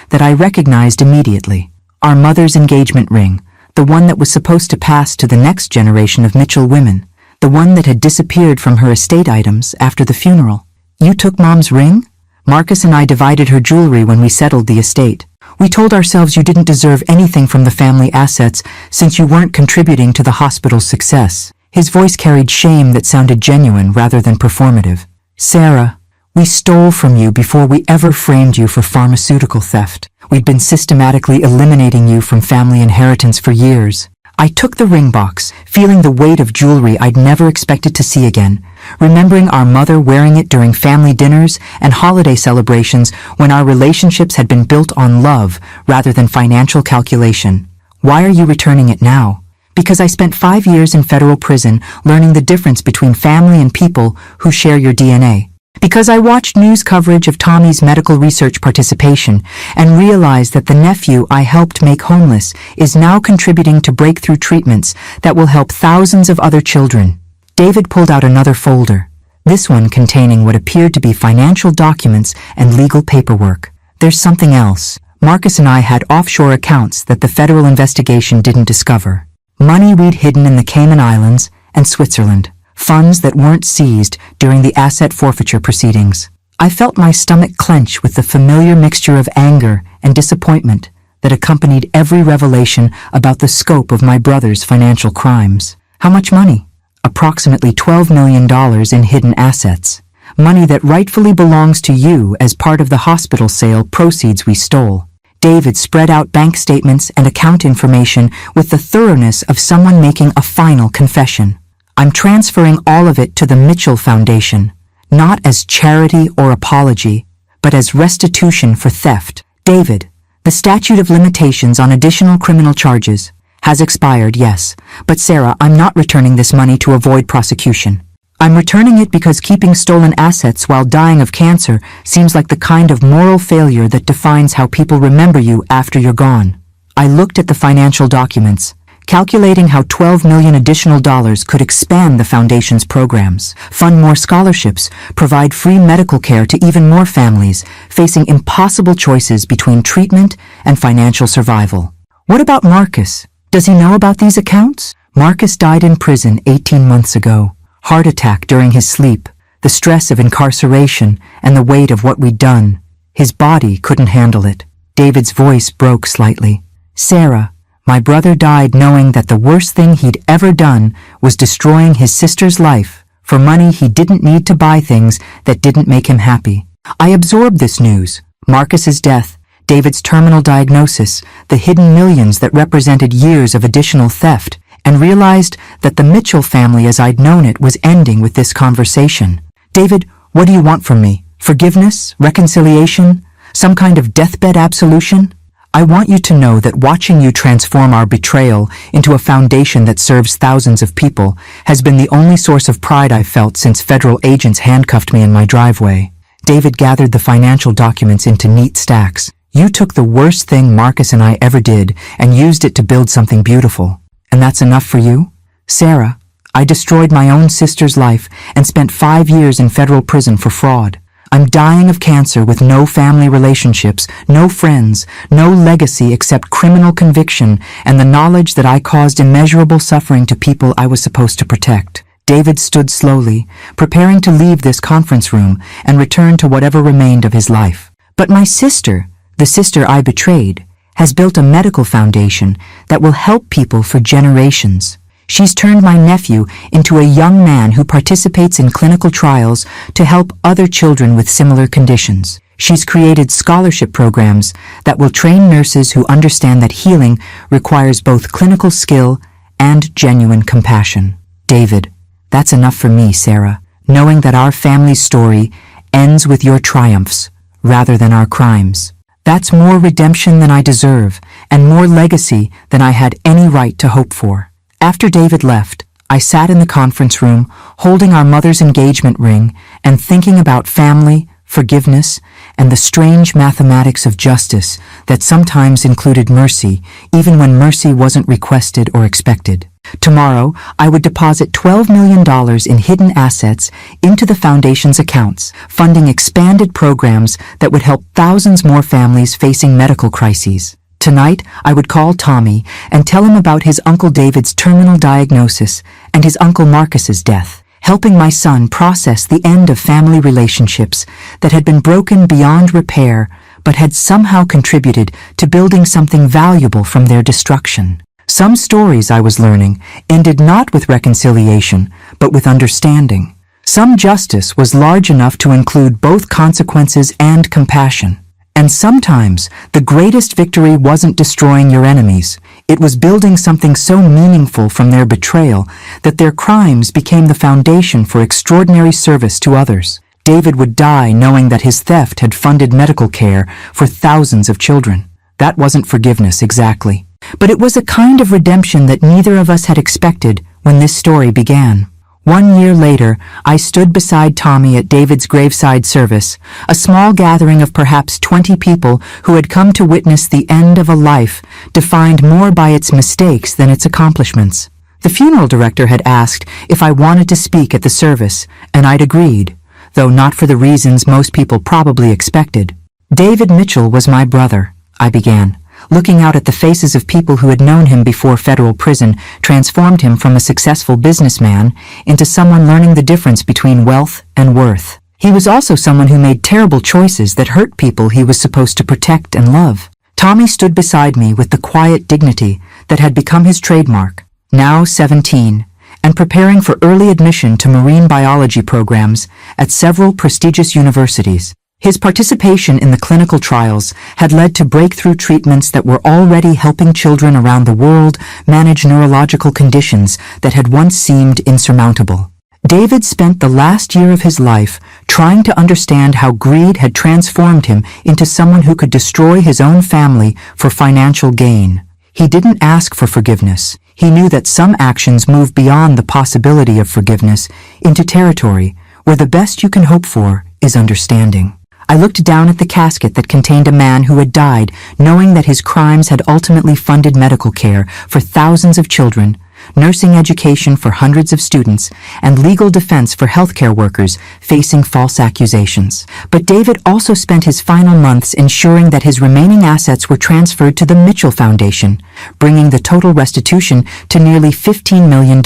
that I recognized immediately. Our mother's engagement ring, the one that was supposed to pass to the next generation of Mitchell women, the one that had disappeared from her estate items after the funeral. You took Mom's ring? Marcus and I divided her jewelry when we settled the estate. We told ourselves you didn't deserve anything from the family assets since you weren't contributing to the hospital's success. His voice carried shame that sounded genuine rather than performative. Sarah, we stole from you before we ever framed you for pharmaceutical theft. We'd been systematically eliminating you from family inheritance for years. I took the ring box, feeling the weight of jewelry I'd never expected to see again, remembering our mother wearing it during family dinners and holiday celebrations when our relationships had been built on love rather than financial calculation. Why are you returning it now? Because I spent 5 years in federal prison learning the difference between family and people who share your DNA. Because I watched news coverage of Tommy's medical research participation and realized that the nephew I helped make homeless is now contributing to breakthrough treatments that will help thousands of other children. David pulled out another folder, this one containing what appeared to be financial documents and legal paperwork. There's something else. Marcus and I had offshore accounts that the federal investigation didn't discover. Money we'd hidden in the Cayman Islands and Switzerland. Funds that weren't seized during the asset forfeiture proceedings. I felt my stomach clench with the familiar mixture of anger and disappointment that accompanied every revelation about the scope of my brother's financial crimes. How much money? Approximately $12 million in hidden assets. Money that rightfully belongs to you as part of the hospital sale proceeds we stole. David spread out bank statements and account information with the thoroughness of someone making a final confession. I'm transferring all of it to the Mitchell Foundation, not as charity or apology, but as restitution for theft. David, the statute of limitations on additional criminal charges has expired, yes, but Sarah, I'm not returning this money to avoid prosecution. I'm returning it because keeping stolen assets while dying of cancer seems like the kind of moral failure that defines how people remember you after you're gone. I looked at the financial documents, calculating how $12 million additional dollars could expand the Foundation's programs, fund more scholarships, provide free medical care to even more families facing impossible choices between treatment and financial survival. What about Marcus? Does he know about these accounts? Marcus died in prison 18 months ago. Heart attack during his sleep, the stress of incarceration, and the weight of what we'd done. His body couldn't handle it. David's voice broke slightly. Sarah, my brother died knowing that the worst thing he'd ever done was destroying his sister's life for money he didn't need to buy things that didn't make him happy. I absorbed this news. Marcus's death, David's terminal diagnosis, the hidden millions that represented years of additional theft, and realized that the Mitchell family as I'd known it was ending with this conversation. David, what do you want from me? Forgiveness? Reconciliation? Some kind of deathbed absolution? I want you to know that watching you transform our betrayal into a foundation that serves thousands of people has been the only source of pride I've felt since federal agents handcuffed me in my driveway. David gathered the financial documents into neat stacks. You took the worst thing Marcus and I ever did and used it to build something beautiful. And that's enough for you? Sarah, I destroyed my own sister's life and spent 5 years in federal prison for fraud. I'm dying of cancer with no family relationships, no friends, no legacy except criminal conviction and the knowledge that I caused immeasurable suffering to people I was supposed to protect. David stood slowly, preparing to leave this conference room and return to whatever remained of his life. But my sister, the sister I betrayed, has built a medical foundation that will help people for generations. She's turned my nephew into a young man who participates in clinical trials to help other children with similar conditions. She's created scholarship programs that will train nurses who understand that healing requires both clinical skill and genuine compassion. David, that's enough for me, Sarah, knowing that our family's story ends with your triumphs rather than our crimes. That's more redemption than I deserve and more legacy than I had any right to hope for. After David left, I sat in the conference room, holding our mother's engagement ring and thinking about family, forgiveness, and the strange mathematics of justice that sometimes included mercy, even when mercy wasn't requested or expected. Tomorrow, I would deposit $12 million in hidden assets into the foundation's accounts, funding expanded programs that would help thousands more families facing medical crises. Tonight, I would call Tommy and tell him about his Uncle David's terminal diagnosis and his Uncle Marcus's death, helping my son process the end of family relationships that had been broken beyond repair but had somehow contributed to building something valuable from their destruction. Some stories, I was learning, ended not with reconciliation, but with understanding. Some justice was large enough to include both consequences and compassion. And sometimes, the greatest victory wasn't destroying your enemies. It was building something so meaningful from their betrayal that their crimes became the foundation for extraordinary service to others. David would die knowing that his theft had funded medical care for thousands of children. That wasn't forgiveness exactly. But it was a kind of redemption that neither of us had expected when this story began. 1 year later, I stood beside Tommy at David's graveside service, a small gathering of perhaps 20 people who had come to witness the end of a life defined more by its mistakes than its accomplishments. The funeral director had asked if I wanted to speak at the service, and I'd agreed, though not for the reasons most people probably expected. David Mitchell was my brother, I began, looking out at the faces of people who had known him before federal prison transformed him from a successful businessman into someone learning the difference between wealth and worth. He was also someone who made terrible choices that hurt people he was supposed to protect and love. Tommy stood beside me with the quiet dignity that had become his trademark, now 17, and preparing for early admission to marine biology programs at several prestigious universities. His participation in the clinical trials had led to breakthrough treatments that were already helping children around the world manage neurological conditions that had once seemed insurmountable. David spent the last year of his life trying to understand how greed had transformed him into someone who could destroy his own family for financial gain. He didn't ask for forgiveness. He knew that some actions move beyond the possibility of forgiveness into territory where the best you can hope for is understanding. I looked down at the casket that contained a man who had died, knowing that his crimes had ultimately funded medical care for thousands of children, nursing education for hundreds of students, and legal defense for healthcare workers facing false accusations. But David also spent his final months ensuring that his remaining assets were transferred to the Mitchell Foundation, bringing the total restitution to nearly $15 million.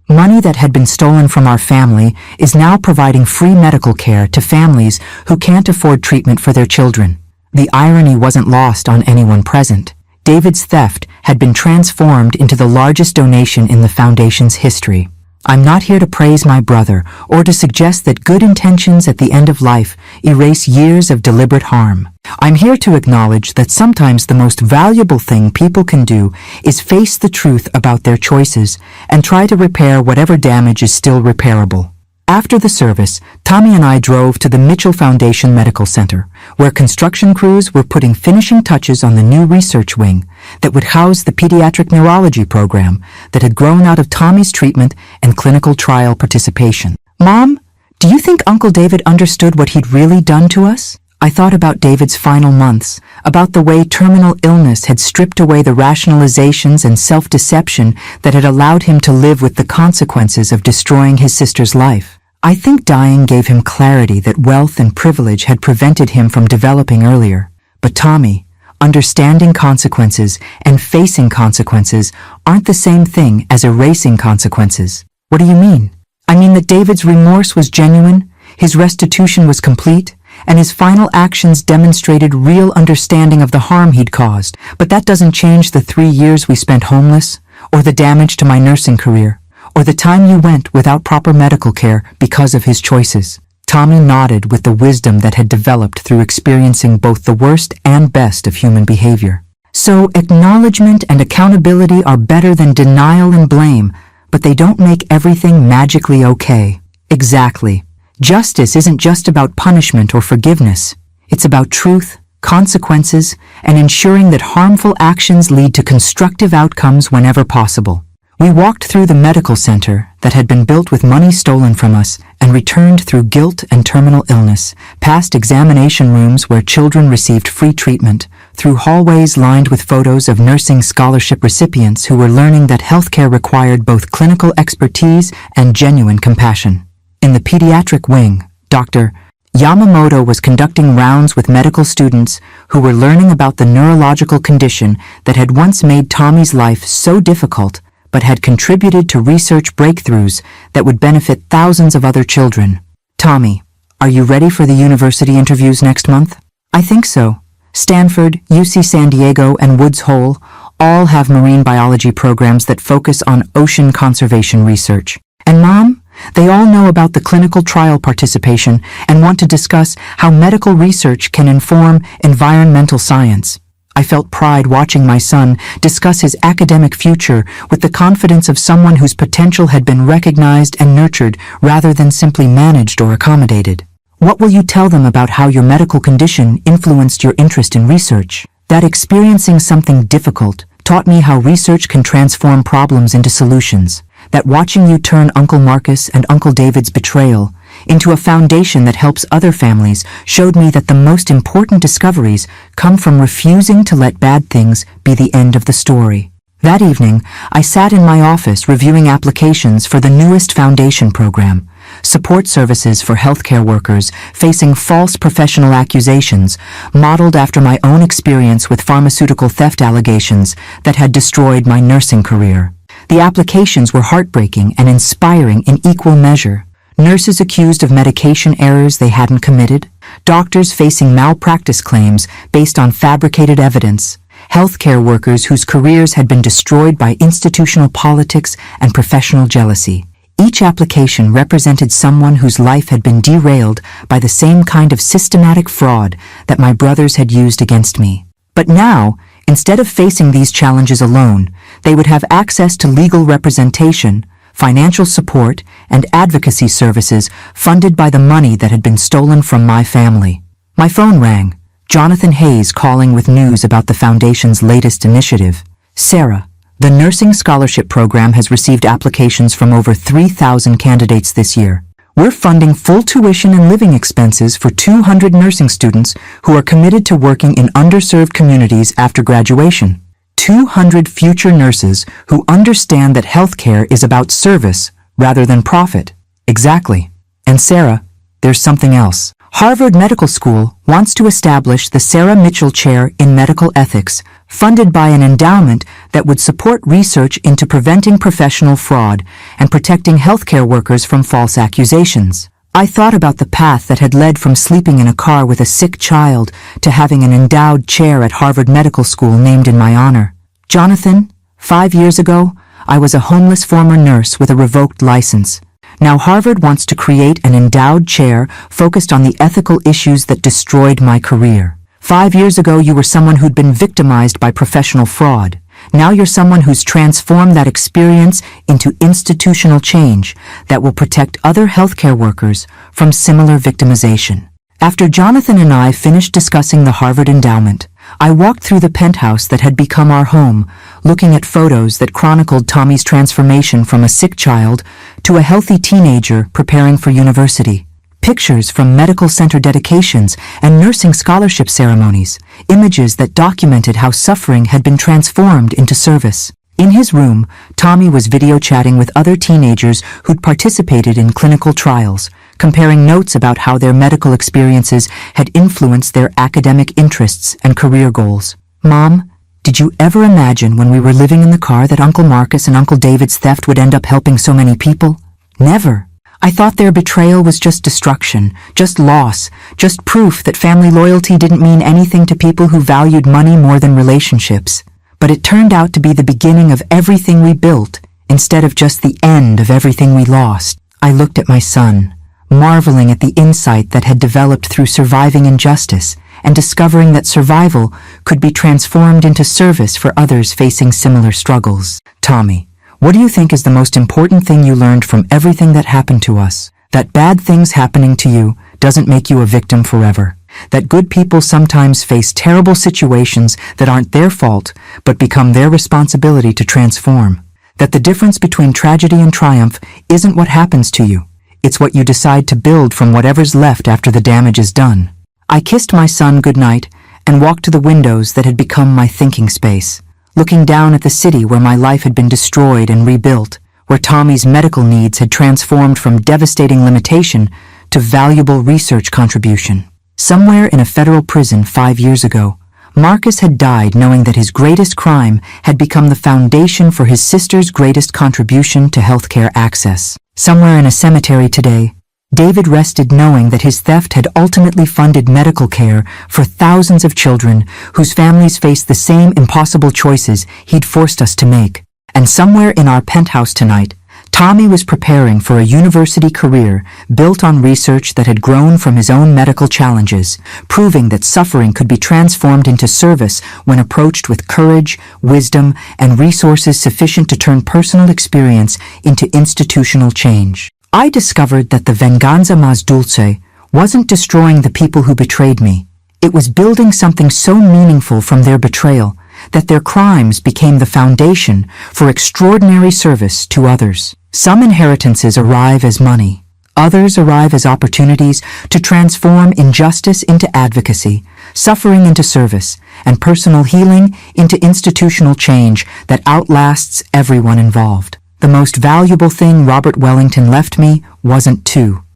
Money that had been stolen from our family is now providing free medical care to families who can't afford treatment for their children. The irony wasn't lost on anyone present. David's theft had been transformed into the largest donation in the foundation's history. I'm not here to praise my brother or to suggest that good intentions at the end of life erase years of deliberate harm. I'm here to acknowledge that sometimes the most valuable thing people can do is face the truth about their choices and try to repair whatever damage is still repairable. After the service, Tommy and I drove to the Mitchell Foundation Medical Center, where construction crews were putting finishing touches on the new research wing that would house the pediatric neurology program that had grown out of Tommy's treatment and clinical trial participation. Mom, do you think Uncle David understood what he'd really done to us? I thought about David's final months, about the way terminal illness had stripped away the rationalizations and self-deception that had allowed him to live with the consequences of destroying his sister's life. I think dying gave him clarity that wealth and privilege had prevented him from developing earlier. But Tommy, understanding consequences and facing consequences aren't the same thing as erasing consequences. What do you mean? I mean that David's remorse was genuine, his restitution was complete, and his final actions demonstrated real understanding of the harm he'd caused. But that doesn't change the 3 years we spent homeless, or the damage to my nursing career, or the time you went without proper medical care because of his choices. Tommy nodded with the wisdom that had developed through experiencing both the worst and best of human behavior. So acknowledgement and accountability are better than denial and blame, but they don't make everything magically okay. Exactly. Justice isn't just about punishment or forgiveness. It's about truth, consequences, and ensuring that harmful actions lead to constructive outcomes whenever possible. We walked through the medical center that had been built with money stolen from us and returned through guilt and terminal illness, past examination rooms where children received free treatment, through hallways lined with photos of nursing scholarship recipients who were learning that healthcare required both clinical expertise and genuine compassion. In the pediatric wing, Dr. Yamamoto was conducting rounds with medical students who were learning about the neurological condition that had once made Tommy's life so difficult but had contributed to research breakthroughs that would benefit thousands of other children. Tommy, are you ready for the university interviews next month? I think so. Stanford, UC San Diego, and Woods Hole all have marine biology programs that focus on ocean conservation research. And Mom, they all know about the clinical trial participation and want to discuss how medical research can inform environmental science. I felt pride watching my son discuss his academic future with the confidence of someone whose potential had been recognized and nurtured rather than simply managed or accommodated. What will you tell them about how your medical condition influenced your interest in research? That experiencing something difficult taught me how research can transform problems into solutions. That watching you turn Uncle Marcus and Uncle David's betrayal into a foundation that helps other families showed me that the most important discoveries come from refusing to let bad things be the end of the story. That evening, I sat in my office reviewing applications for the newest foundation program, support services for healthcare workers facing false professional accusations, modeled after my own experience with pharmaceutical theft allegations that had destroyed my nursing career. The applications were heartbreaking and inspiring in equal measure. Nurses accused of medication errors they hadn't committed, doctors facing malpractice claims based on fabricated evidence, healthcare workers whose careers had been destroyed by institutional politics and professional jealousy. Each application represented someone whose life had been derailed by the same kind of systematic fraud that my brothers had used against me. But now, instead of facing these challenges alone, they would have access to legal representation, financial support, and advocacy services funded by the money that had been stolen from my family. My phone rang. Jonathan Hayes calling with news about the Foundation's latest initiative. Sarah, the nursing scholarship program has received applications from over 3,000 candidates this year. We're funding full tuition and living expenses for 200 nursing students who are committed to working in underserved communities after graduation. 200 future nurses who understand that healthcare is about service rather than profit. Exactly. And Sarah, there's something else. Harvard Medical School wants to establish the Sarah Mitchell Chair in Medical Ethics, funded by an endowment that would support research into preventing professional fraud and protecting healthcare workers from false accusations. I thought about the path that had led from sleeping in a car with a sick child to having an endowed chair at Harvard Medical School named in my honor. Jonathan, 5 years ago, I was a homeless former nurse with a revoked license. Now Harvard wants to create an endowed chair focused on the ethical issues that destroyed my career. 5 years ago, you were someone who'd been victimized by professional fraud. Now you're someone who's transformed that experience into institutional change that will protect other healthcare workers from similar victimization. After Jonathan and I finished discussing the Harvard endowment, I walked through the penthouse that had become our home, looking at photos that chronicled Tommy's transformation from a sick child to a healthy teenager preparing for university. Pictures from medical center dedications and nursing scholarship ceremonies, images that documented how suffering had been transformed into service. In his room, Tommy was video chatting with other teenagers who'd participated in clinical trials, comparing notes about how their medical experiences had influenced their academic interests and career goals. Mom, did you ever imagine when we were living in the car that Uncle Marcus and Uncle David's theft would end up helping so many people? Never. I thought their betrayal was just destruction, just loss, just proof that family loyalty didn't mean anything to people who valued money more than relationships. But it turned out to be the beginning of everything we built, instead of just the end of everything we lost. I looked at my son, marveling at the insight that had developed through surviving injustice, and discovering that survival could be transformed into service for others facing similar struggles. Tommy, what do you think is the most important thing you learned from everything that happened to us? That bad things happening to you doesn't make you a victim forever. That good people sometimes face terrible situations that aren't their fault, but become their responsibility to transform. That the difference between tragedy and triumph isn't what happens to you. It's what you decide to build from whatever's left after the damage is done. I kissed my son goodnight and walked to the windows that had become my thinking space, looking down at the city where my life had been destroyed and rebuilt, where Tommy's medical needs had transformed from devastating limitation to valuable research contribution. Somewhere in a federal prison 5 years ago, Marcus had died knowing that his greatest crime had become the foundation for his sister's greatest contribution to healthcare access. Somewhere in a cemetery today, David rested knowing that his theft had ultimately funded medical care for thousands of children whose families faced the same impossible choices he'd forced us to make. And somewhere in our penthouse tonight, Tommy was preparing for a university career built on research that had grown from his own medical challenges, proving that suffering could be transformed into service when approached with courage, wisdom, and resources sufficient to turn personal experience into institutional change. I discovered that the venganza más dulce wasn't destroying the people who betrayed me. It was building something so meaningful from their betrayal that their crimes became the foundation for extraordinary service to others. Some inheritances arrive as money. Others arrive as opportunities to transform injustice into advocacy, suffering into service, and personal healing into institutional change that outlasts everyone involved. The most valuable thing Robert Wellington left me wasn't $8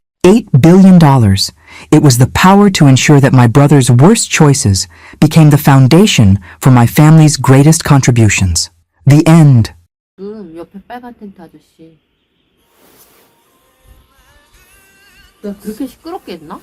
billion. It was the power to ensure that my brother's worst choices became the foundation for my family's greatest contributions. The end. 옆에 빨간 텐트 아저씨. 내가 그렇게 시끄럽게 했나?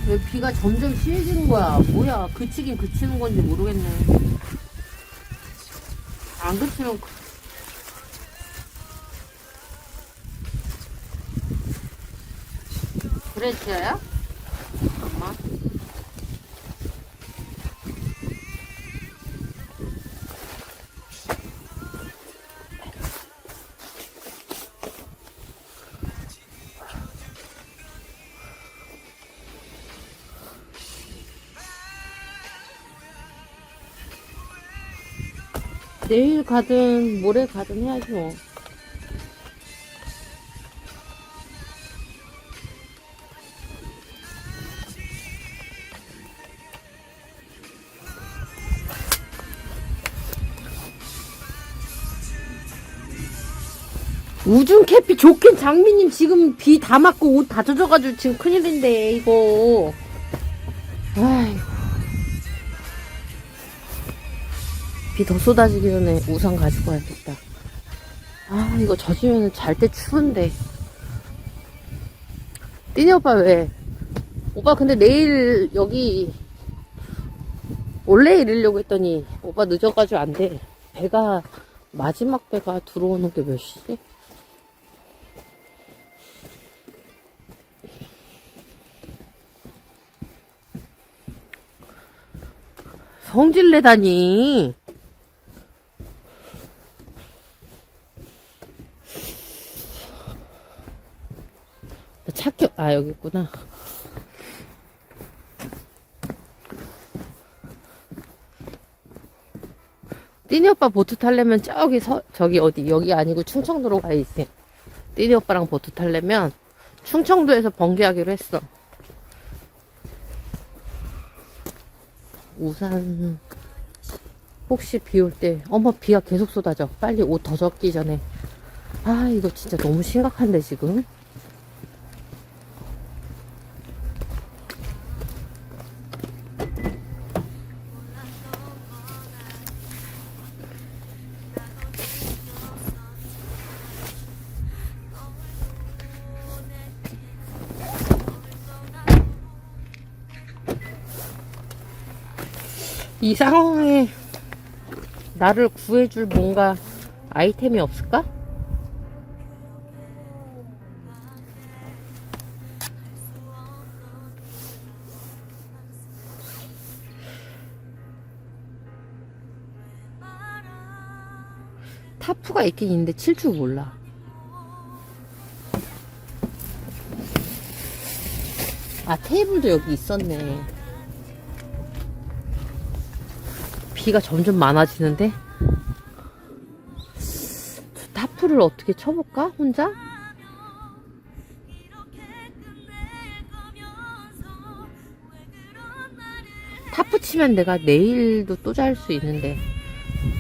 왜 비가 점점 심해지는 거야? 뭐야? 그치긴 그치는 건지 모르겠네. 안 그치면 그래 지아야? 잠깐만. 내일 가든 모레 가든 해야지 뭐. 우중 캐피 좋긴 장미님 지금 비 다 맞고 옷 다 젖어가지고 지금 큰일인데 이거. 아이고. 비 더 쏟아지기 전에 우산 가지고 와야겠다. 아 이거 젖으면 잘 때 추운데. 띠니 오빠 왜? 오빠 근데 내일 여기 원래 이르려고 했더니 오빠 늦어가지고 안 돼. 배가 마지막 배가 들어오는 게 몇 시지? 성질내다니. 아 여기 있구나. 띠니 오빠 보트 타려면 저기 어디 여기 아니고 충청도로 가야지. 띠니 오빠랑 보트 타려면 충청도에서 번개하기로 했어. 우산 혹시 비 올 때 어머 비가 계속 쏟아져. 빨리 옷 더 젖기 전에. 아 이거 진짜 너무 심각한데 지금. 이 상황에 나를 구해줄 뭔가 아이템이 없을까? 타프가 있긴 있는데 칠 줄 몰라. 아 테이블도 여기 있었네. 비가 점점 많아지는데 타프를 어떻게 쳐볼까? 혼자? 타프 치면 내가 내일도 또 잘 수 있는데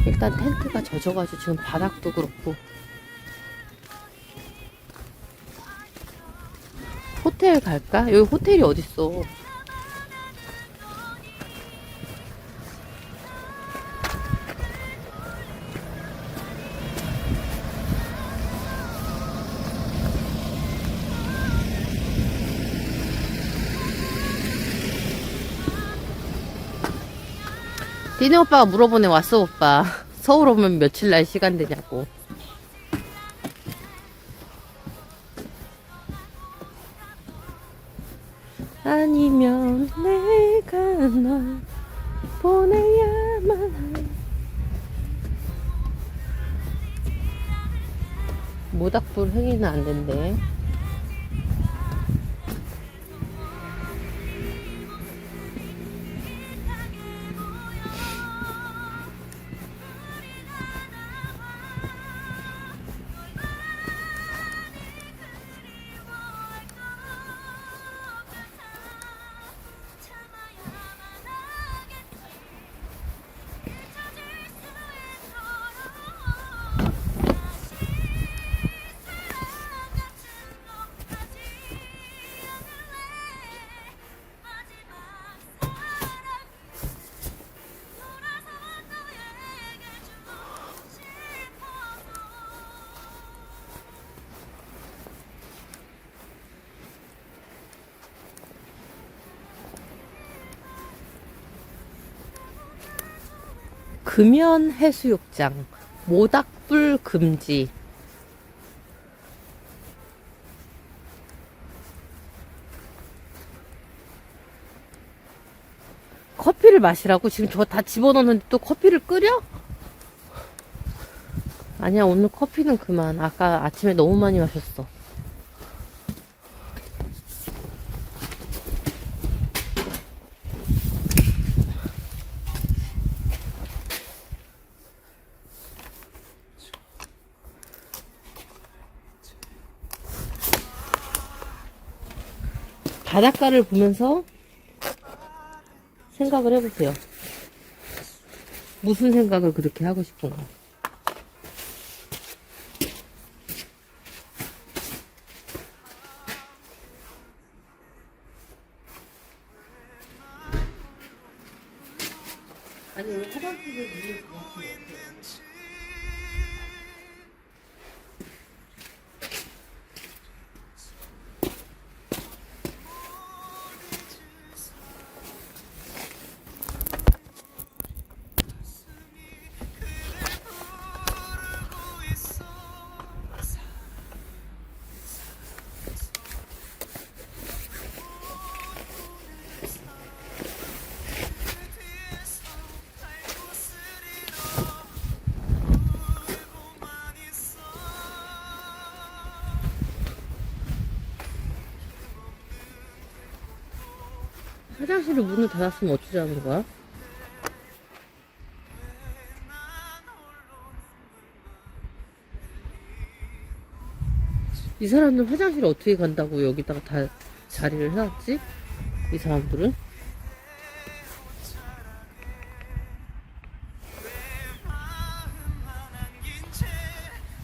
일단 텐트가 젖어가지고 지금 바닥도 그렇고. 호텔 갈까? 여기 호텔이 어딨어. 디네 오빠가 물어보네. 왔어 오빠. 서울 오면 며칠 날 시간 되냐고. 아니면 내가 널 보내야만 해. 모닥불 행위는 안 된대. 금연 해수욕장 모닥불 금지. 커피를 마시라고? 지금 저 다 집어넣는데 또 커피를 끓여? 아니야 오늘 커피는 그만. 아까 아침에 너무 많이 마셨어. 바닷가를 보면서 생각을 해보세요. 무슨 생각을 그렇게 하고 싶은가? 화장실을 문을 닫았으면 어쩌자는 거야? 이 사람들 화장실 어떻게 간다고 여기다가 다 자리를 해놨지? 이 사람들은?